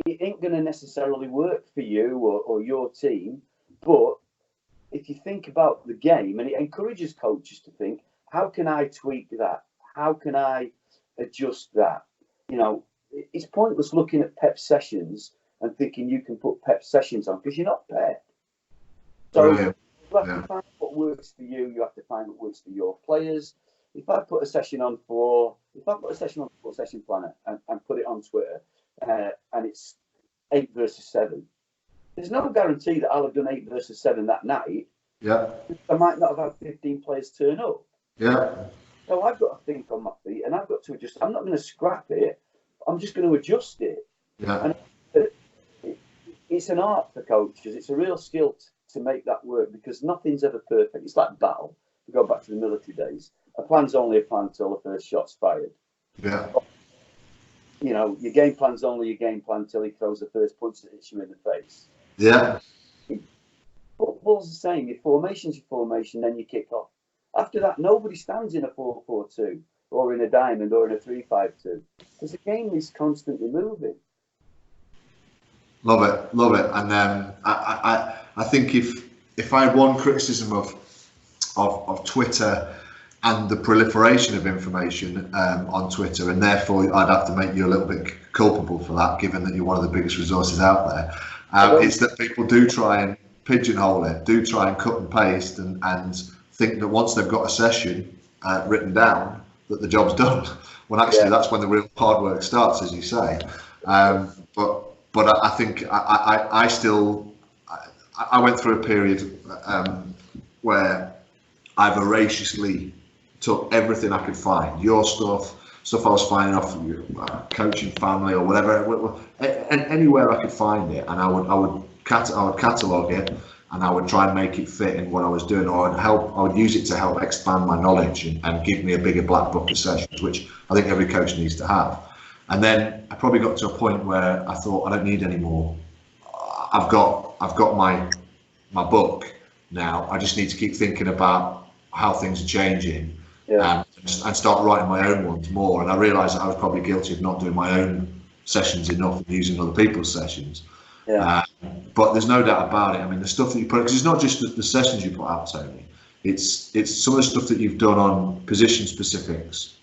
It ain't going to necessarily work for you or your team, but if you think about the game, and it encourages coaches to think, how can I tweak that? How can I adjust that? it's pointless looking at Pep sessions and thinking you can put Pep sessions on because you're not Pep. So you have to find what works for you. You have to find what works for your players. If I put a session on Football Session Planner and put it on Twitter, and it's 8 versus 7, there's no guarantee that I'll have done 8 versus 7 that night. Yeah. I might not have had 15 players turn up. Yeah. So I've got to think on my feet, and I've got to adjust. I'm not going to scrap it. I'm just going to adjust it. Yeah. And it's an art for coaches. It's a real skill to make that work because nothing's ever perfect. It's like battle. We go back to the military days. A plan's only a plan until the first shot's fired. Yeah. You know, your game plan's only your game plan until he throws the first punch that hits you in the face. Yeah. Football's the same. Your formation's your formation, then you kick off. After that, nobody stands in a 4-4-2 or in a diamond or in a 3-5-2 because the game is constantly moving. Love it. And I think if I had one criticism of Twitter and the proliferation of information on Twitter, and therefore I'd have to make you a little bit culpable for that, given that you're one of the biggest resources out there, it's that people do try and pigeonhole it, do try and cut and paste and think that once they've got a session written down, that the job's done. When actually that's when the real hard work starts, as you say. But I think I went through a period where I voraciously took everything I could find, your stuff I was finding off coaching family or whatever, and anywhere I could find it, and I would catalogue it, and I would try and make it fit in what I was doing, or I would use it to help expand my knowledge and give me a bigger black book of sessions, which I think every coach needs to have. And then I probably got to a point where I thought, I don't need any more. I've got my book now. I just need to keep thinking about how things are changing, and start writing my own ones more. And I realised that I was probably guilty of not doing my own sessions enough and using other people's sessions. But there's no doubt about it. I mean, the stuff that you put, because it's not just the sessions you put out, Tony. It's some of the stuff that you've done on position specifics,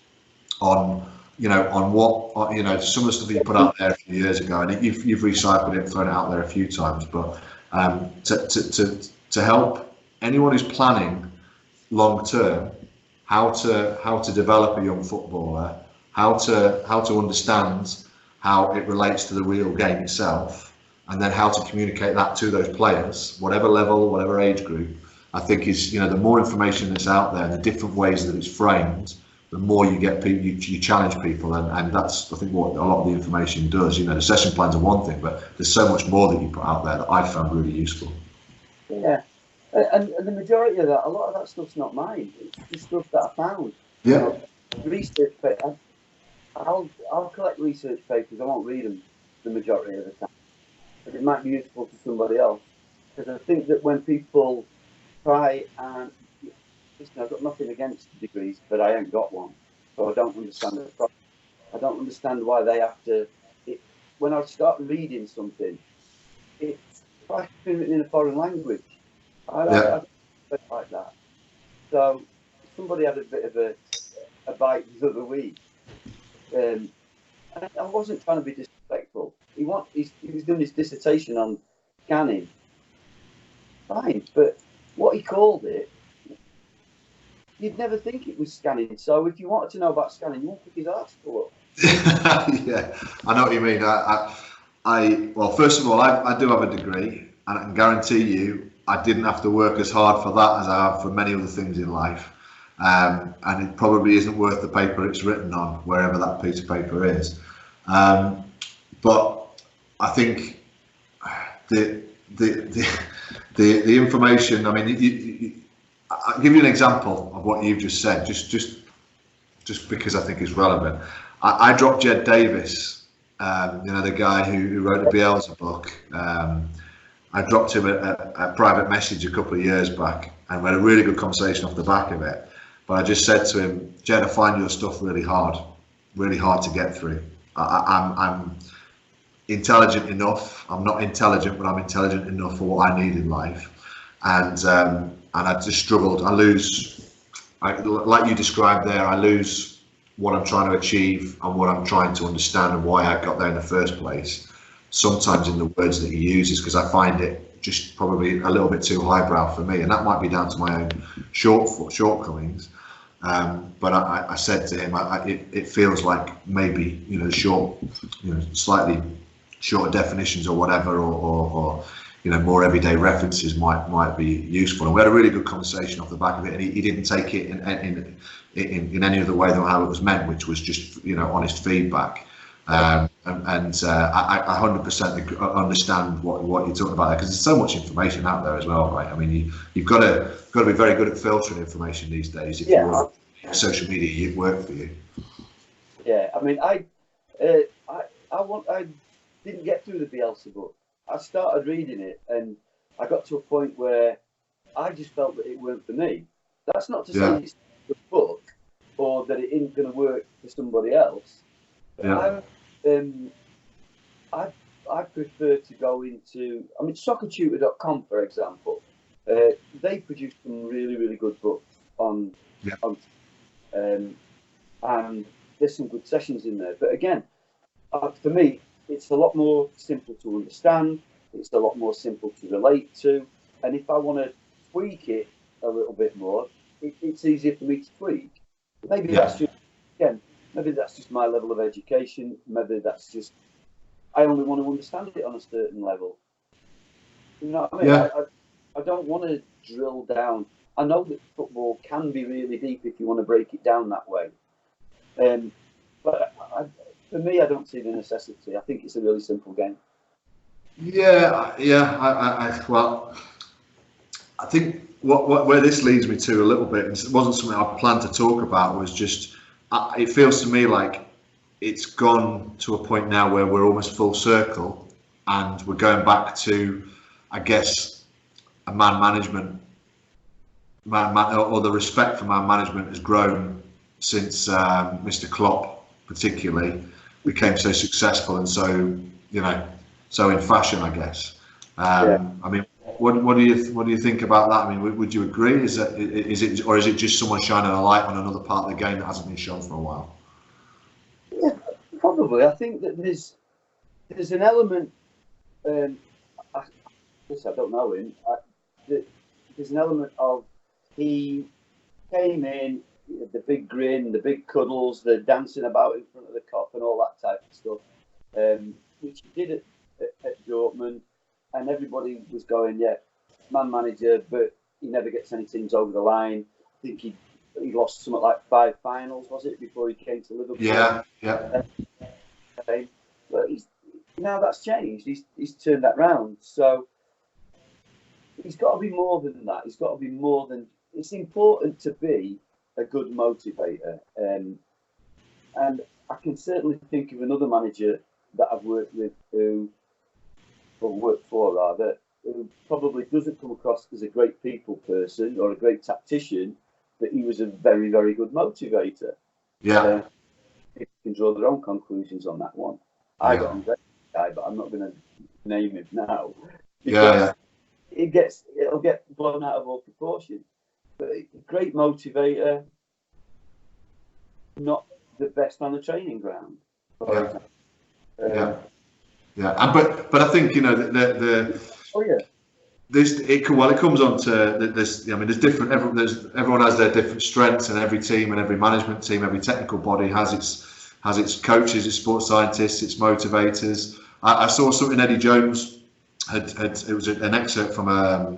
on what, some of the stuff that you put out there a few years ago, and you've recycled it and thrown it out there a few times. But to help anyone who's planning long term, how to develop a young footballer, how to understand how it relates to the real game itself, and then how to communicate that to those players, whatever level, whatever age group, I think is, the more information that's out there, the different ways that it's framed, the more you get people, you challenge people, and that's, I think, what a lot of the information does. The session plans are one thing, but there's so much more that you put out there that I found really useful. Yeah, and the majority of that, a lot of that stuff's not mine. It's the stuff that I found. Yeah. Research papers. I'll collect research papers. I won't read them the majority of the time, but it might be useful to somebody else. Because I think that when people try and listen, I've got nothing against degrees, but I ain't got one, so I don't understand the problem. I don't understand why they have to. When I start reading something, it's like being written in a foreign language. I don't like that. So somebody had a bit of a bite the other week. And I wasn't trying to be disrespectful. He was doing his dissertation on scanning. Fine, but what he called it, you'd never think it was scanning. So if you wanted to know about scanning, you won't pick his article up. Yeah, I know what you mean. Well, first of all, I do have a degree, and I can guarantee you I didn't have to work as hard for that as I have for many other things in life. And it probably isn't worth the paper it's written on, wherever that piece of paper is. But I think the information. I mean, I'll give you an example of what you've just said, just because I think it's relevant. I dropped Jed Davis, the guy who wrote the Bielsa book. I dropped him a private message a couple of years back, and we had a really good conversation off the back of it. But I just said to him, Jed, I find your stuff really hard to get through. I'm intelligent enough. I'm not intelligent, but I'm intelligent enough for what I need in life. And I just struggled. Like you described there, I lose what I'm trying to achieve and what I'm trying to understand and why I got there in the first place, sometimes in the words that he uses, because I find it just probably a little bit too highbrow for me, and that might be down to my own shortcomings. But I said to him, it feels like maybe slightly shorter definitions or whatever, or more everyday references might be useful. And we had a really good conversation off the back of it, and he didn't take it in any other way than how it was meant, which was just honest feedback. I 100% understand what you're talking about there, because there's so much information out there as well, right? I mean, you've got to be very good at filtering information these days. If you're social media, you'd work for you. Yeah, I mean, I didn't get through the Bielsa book. I started reading it, and I got to a point where I just felt that it weren't for me. That's not to say it's the book or that it isn't going to work for somebody else. Yeah. I prefer to go into, soccertutor.com, for example. They produce some really, really good books and there's some good sessions in there. But again, for me, it's a lot more simple to understand. It's a lot more simple to relate to. And if I want to tweak it a little bit more, it's easier for me to tweak. Maybe that's just my level of education. Maybe that's just, I only want to understand it on a certain level. You know what I mean? Yeah. I don't want to drill down. I know that football can be really deep if you want to break it down that way. But for me, I don't see the necessity. I think it's a really simple game. I think where this leads me to a little bit, and it wasn't something I planned to talk about, was just it feels to me like it's gone to a point now where we're almost full circle, and we're going back to, I guess, a man management, or the respect for man management has grown since Mr. Klopp particularly became so successful and so in fashion, I guess. I mean, what do you think about that? I mean, would you agree? Is it just someone shining a light on another part of the game that hasn't been shown for a while? Yeah, probably. I think that there's an element. I don't know him. There's an element of, he came in, the big grin, the big cuddles, the dancing about in front of the cop and all that type of stuff, which he did at Dortmund, and everybody was going, man manager, but he never gets any teams over the line. I think he lost something like 5 finals, was it, before he came to Liverpool? Yeah. But now that's changed. He's turned that round. So he's got to be more than that. He's got to be more than. It's important to be a good motivator, and I can certainly think of another manager that I've worked with who probably doesn't come across as a great people person or a great tactician, but he was a very, very good motivator. Yeah. People can draw their own conclusions on that one. I got a great guy, but I'm not going to name him now. It'll get blown out of all proportion. But a great motivator, not the best on the training ground. But I think it comes on to this. I mean, there's different. Everyone has their different strengths, and every team and every management team, every technical body has its coaches, its sports scientists, its motivators. I saw something Eddie Jones it was an excerpt from a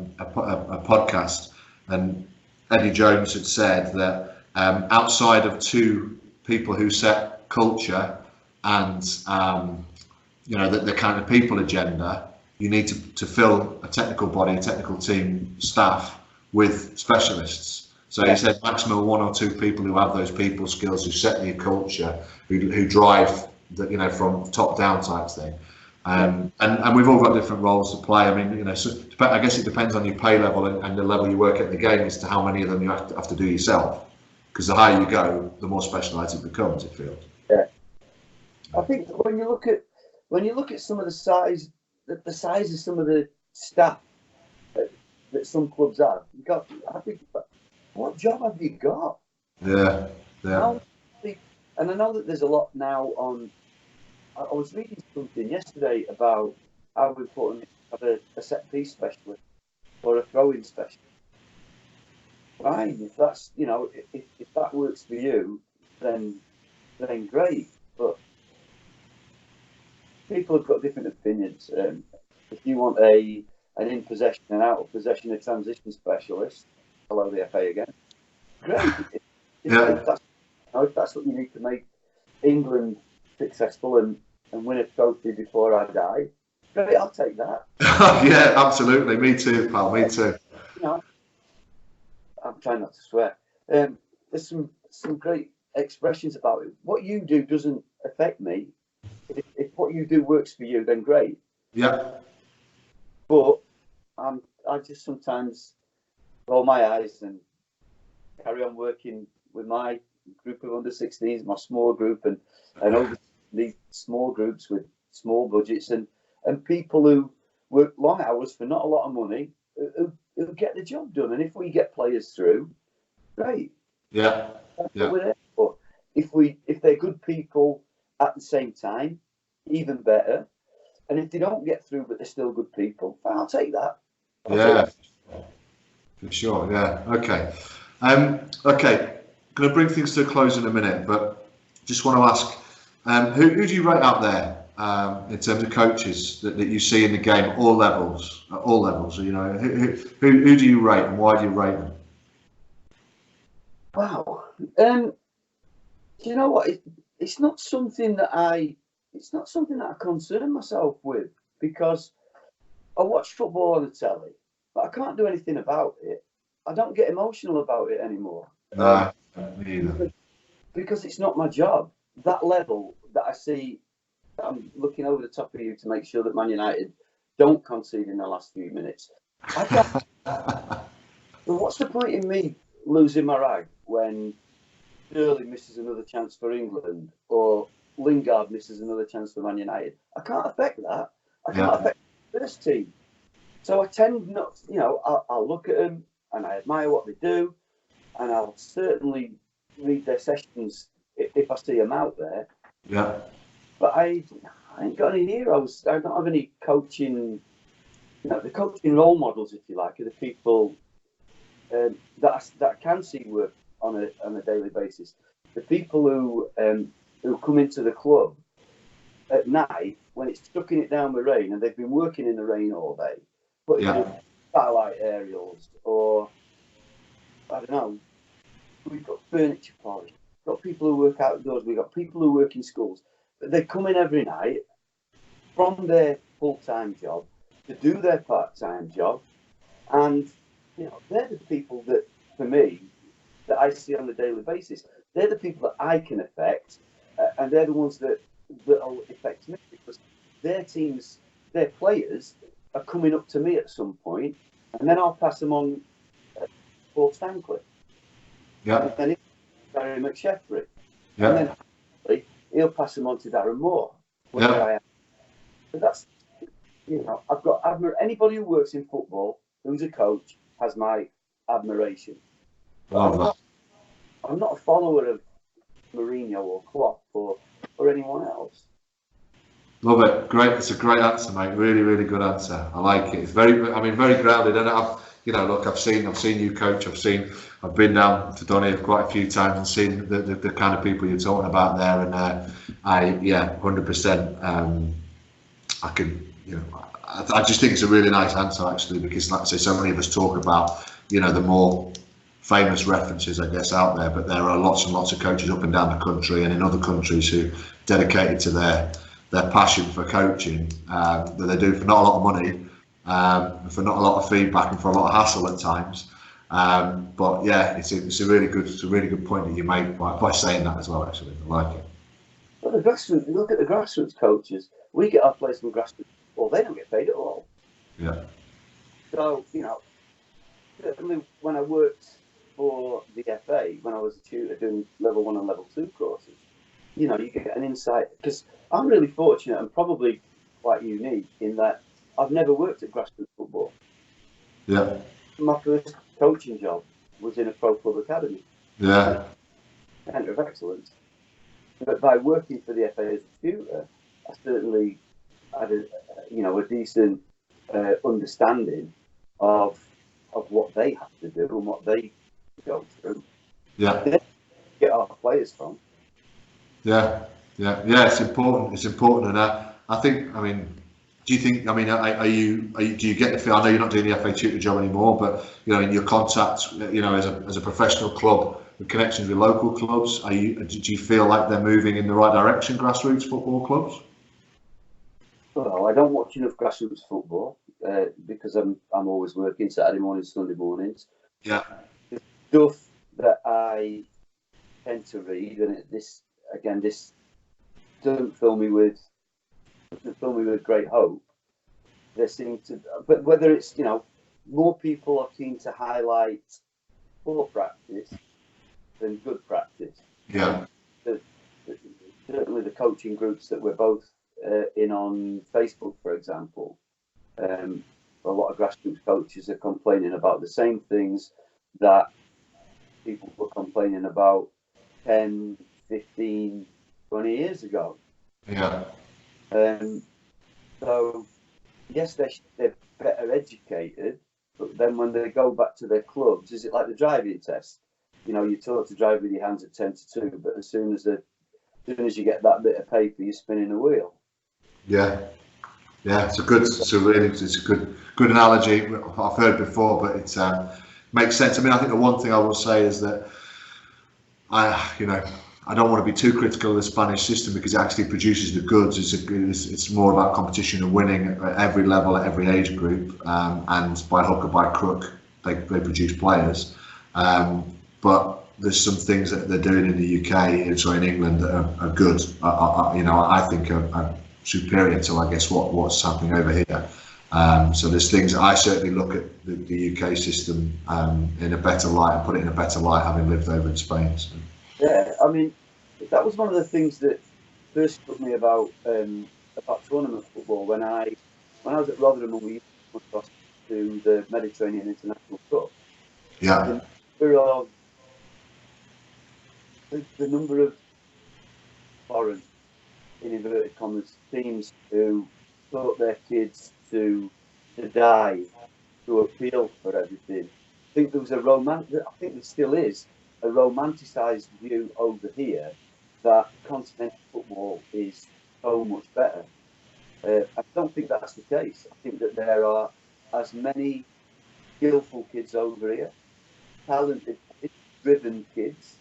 podcast, and Eddie Jones had said that outside of 2 people who set culture and the kind of people agenda, you need to fill a technical body, a technical team, staff with specialists. So he said maximum 1 or 2 people who have those people skills, who set the culture, who drive the from top down type thing. And we've all got different roles to play. I mean, so I guess it depends on your pay level and the level you work at the game as to how many of them you have to do yourself. Because the higher you go, the more specialised it becomes, it feels. Yeah, I think when you look at some of the size of some of the staff that some clubs have, what job have you got? Yeah. How And I know that there's a lot now on. I was reading something yesterday about how important it is to have a set piece specialist or a throwing specialist. Fine, if that's if that works for you, then great. But people have got different opinions. If you want an in possession and out of possession, a transition specialist, hello the FA again. Great. If that's what you need to make England successful and win a trophy before I die, great, I'll take that. Yeah, absolutely. Me too, pal. Me too. I'm trying not to swear. There's some great expressions about it. What you do doesn't affect me. If what you do works for you, then great. Yeah. But I just sometimes roll my eyes and carry on working with my group of under 16s, my small group, and over these small groups with small budgets and people who work long hours for not a lot of money who get the job done. And if we get players through, great. Yeah. That's what we're there for. If they're good people at the same time, even better. And if they don't get through but they're still good people, fine, I'll take that. For sure. Yeah. Okay. Okay. Going to bring things to a close in a minute, but just want to ask, who do you rate out there in terms of coaches that you see in the game, all levels? You know, who do you rate and why do you rate them? Wow. Do you know what? It's not something that I concern myself with, because I watch football on the telly, but I can't do anything about it. I don't get emotional about it anymore. No, me either. Because it's not my job. That level that I see, I'm looking over the top of you to make sure that Man United don't concede in the last few minutes. I can't. So what's the point in me losing my rag when Sterling misses another chance for England or Lingard misses another chance for Man United? I can't affect that. I can't affect the first team. So I tend not, I'll look at them and I admire what they do, and I'll certainly read their sessions if I see them out there. Yeah. But I ain't got any heroes. I don't have any coaching. The coaching role models, if you like, are the people that I can see work on a daily basis. The people who come into the club at night when it's chucking it down with rain and they've been working in the rain all day, putting up satellite aerials, or I don't know. We've got furniture polish. We've got people who work outdoors. We've got people who work in schools. But they come in every night from their full-time job to do their part-time job, and they're the people that, for me, that I see on a daily basis. They're the people that I can affect, and they're the ones that will affect me, because their teams, their players, are coming up to me at some point, and then I'll pass them on Paul Stancliffe. Yeah. And then Barry McSheffrey. Yeah. And then he'll pass them on to Darren Moore. Yeah. But that's, I've got anybody who works in football who's a coach has my admiration. Love I'm not a follower of Mourinho or Klopp or anyone else. Love it. Great. It's a great answer, mate. Really, really good answer. I like it. It's very grounded. And I've seen you coach. I've been down to Donny quite a few times and seen the kind of people you're talking about there. And 100%. I just think it's a really nice answer, actually, because, like I say, so many of us talk about, the more famous references, I guess, out there, but there are lots and lots of coaches up and down the country and in other countries who dedicated to their passion for coaching, that they do for not a lot of money, for not a lot of feedback and for a lot of hassle at times. But yeah, it's a really good point that you make by saying that as well. Actually, I like it. But the grassroots, look at the grassroots coaches. We get our players from grassroots. Well, they don't get paid at all. Yeah. So certainly when I worked for the FA, when I was a tutor doing level 1 and level 2 courses, you get an insight, because I'm really fortunate and probably quite unique in that I've never worked at grassroots football. Yeah. My first coaching job was in a pro club academy. Yeah. Centre of excellence. But by working for the FA as a tutor, I certainly had a decent understanding of what they have to do and what they go through. Yeah. Get our players from. Yeah, yeah. It's important. It's important, and I think. I mean, do you think? I mean, are you? Do you get the feel? I know you're not doing the FA tutor job anymore, but in your contacts, as a professional club with connections with local clubs, do you feel like they're moving in the right direction, grassroots football clubs? Well, I don't watch enough grassroots football because I'm always working Saturday mornings, Sunday mornings. Yeah. The stuff that I tend to read, and this doesn't fill me with great hope. There seems to, but whether it's more people are keen to highlight poor practice than good practice. Yeah. Certainly, the coaching groups that we're both in on Facebook, for example, a lot of grassroots coaches are complaining about the same things that people were complaining about 10, 15, 20 years ago. Yeah. So, yes, they're better educated, but then when they go back to their clubs, is it like the driving test? You're taught to drive with your hands at 10 to 2, but as soon as you get that bit of paper, you're spinning a wheel. Yeah. Yeah, it's a good analogy. I've heard before, but it makes sense. I mean, I think the one thing I will say is that I don't want to be too critical of the Spanish system because it actually produces the goods. It's more about competition and winning at every level, at every age group, and by hook or by crook, they produce players. But there's some things that they're doing in the UK, so in England, that are good. I think are superior to, I guess, what's happening over here. So there's things I certainly look at the UK system in a better light and put it in a better light, having lived over in Spain. So. Yeah, I mean, that was one of the things that first struck me about tournament football when I was at Rotherham and we used to come across to the Mediterranean International Cup. Yeah. The number of foreign, in inverted commas, teams who taught their kids to dive, to appeal for everything. I think there was I think there still is a romanticised view over here that continental football is so much better. I don't think that's the case. I think that there are as many skillful kids over here, talented, driven kids,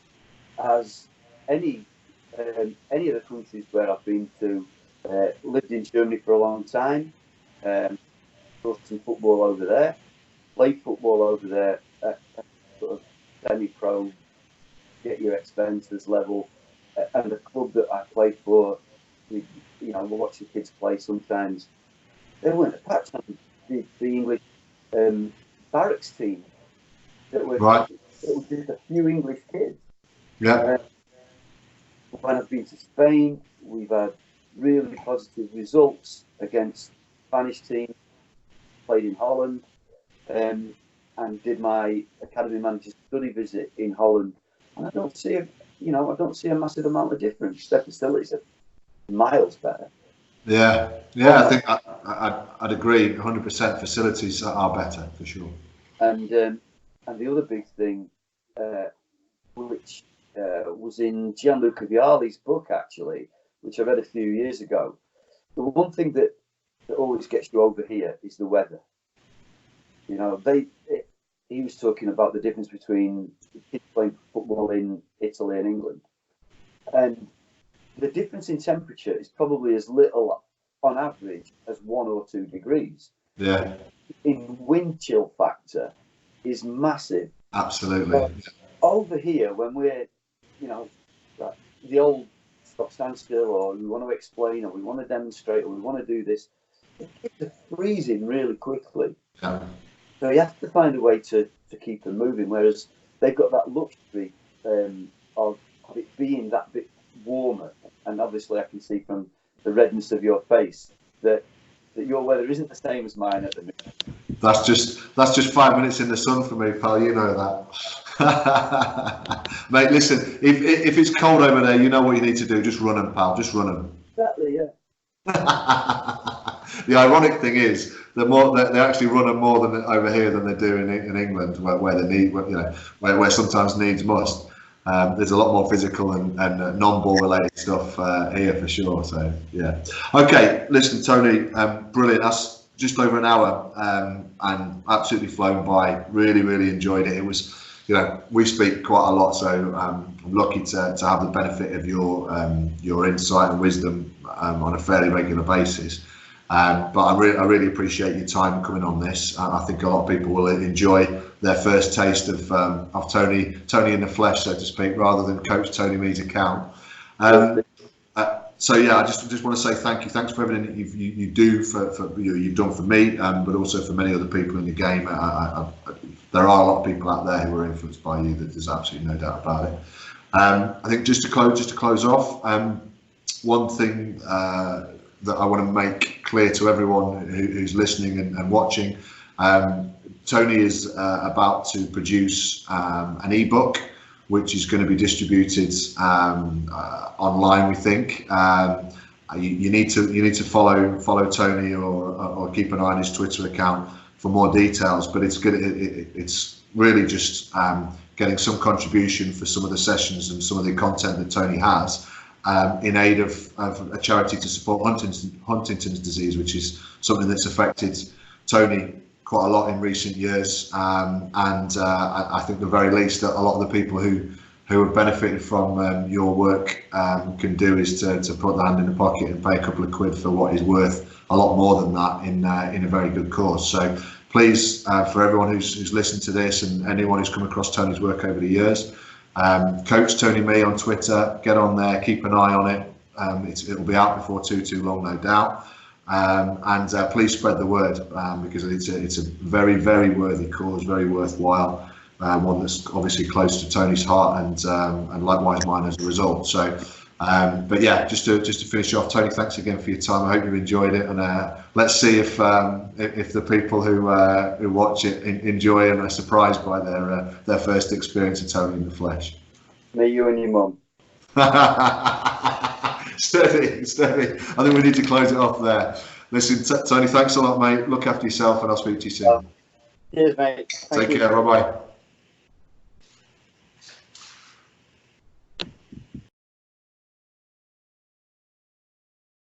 as any of the countries where I've been to. Lived in Germany for a long time. Taught some football over there. Played football over there at sort of semi-pro, get your expenses level. And the club that I played for, we watch the kids play sometimes. They weren't a patch on the English barracks team. That were Right. It was just a few English kids. Yeah. When I've been to Spain, we've had really positive results against Spanish teams. Played in Holland, and did my academy manager study visit in Holland, and I don't see a massive amount of difference. Their facilities are miles better. Yeah. I think I'd agree 100%. Facilities are better for sure. And the other big thing, which was in Gianluca Vialli's book actually, which I read a few years ago. The one thing that always gets you over here is the weather. He was talking about the difference between kids playing football in Italy and England, and the difference in temperature is probably as little on average as 1 or 2 degrees. Yeah. In wind chill factor is massive. Absolutely. But over here, when we're, the old stop, stand still, or we want to explain, or we want to demonstrate, or we want to do this, the kids are freezing really quickly. Yeah. So you have to find a way to keep them moving. Whereas they've got that luxury of it being that bit warmer. And obviously, I can see from the redness of your face that your weather isn't the same as mine at the minute. That's just 5 minutes in the sun for me, pal. You know that. Mate, listen, if it's cold over there, you know what you need to do. Just run them, pal. Just run them. Exactly, yeah. The ironic thing is, the more they actually run them more than over here than they do in England, where they need, where sometimes needs must. There's a lot more physical and non-ball related stuff here for sure. So yeah. Okay, listen, Tony, brilliant. That's just over an hour, and absolutely flown by. Really, really enjoyed it. It was, we speak quite a lot, so I'm lucky to have the benefit of your insight and wisdom on a fairly regular basis. But I really appreciate your time coming on this. I think a lot of people will enjoy their first taste of Tony in the flesh, so to speak, rather than Coach Tony Meade's account. So yeah, I just want to say thank you. Thanks for everything that you do you've done for me, but also for many other people in the game. There are a lot of people out there who are influenced by you. There's absolutely no doubt about it. I think just to close off, one thing that I want to make clear to everyone who's listening and watching, Tony is about to produce an ebook which is going to be distributed online, we think. You need to follow Tony or keep an eye on his Twitter account for more details, but it's good. It's really just getting some contribution for some of the sessions and some of the content that Tony has in aid of a charity to support Huntington's disease, which is something that's affected Tony quite a lot in recent years, and I think the very least that a lot of the people who have benefited from your work can do is to put their hand in the pocket and pay a couple of quid for what is worth a lot more than that in a very good cause. So please, for everyone who's listened to this and anyone who's come across Tony's work over the years, Coach Tony Mee on Twitter, get on there, keep an eye on it. It'll be out before too long, no doubt. And please spread the word, because it's a very, very worthy cause, very worthwhile, one that's obviously close to Tony's heart and likewise mine as a result. So, but yeah, just to finish off, Tony, thanks again for your time. I hope you've enjoyed it, and let's see if the people who watch it enjoy and are surprised by their first experience of Tony in the flesh. Me, you, and your mum. Steady. I think we need to close it off there. Listen, Tony, thanks a lot, mate. Look after yourself, and I'll speak to you soon. Cheers, mate. Take care. Bye bye.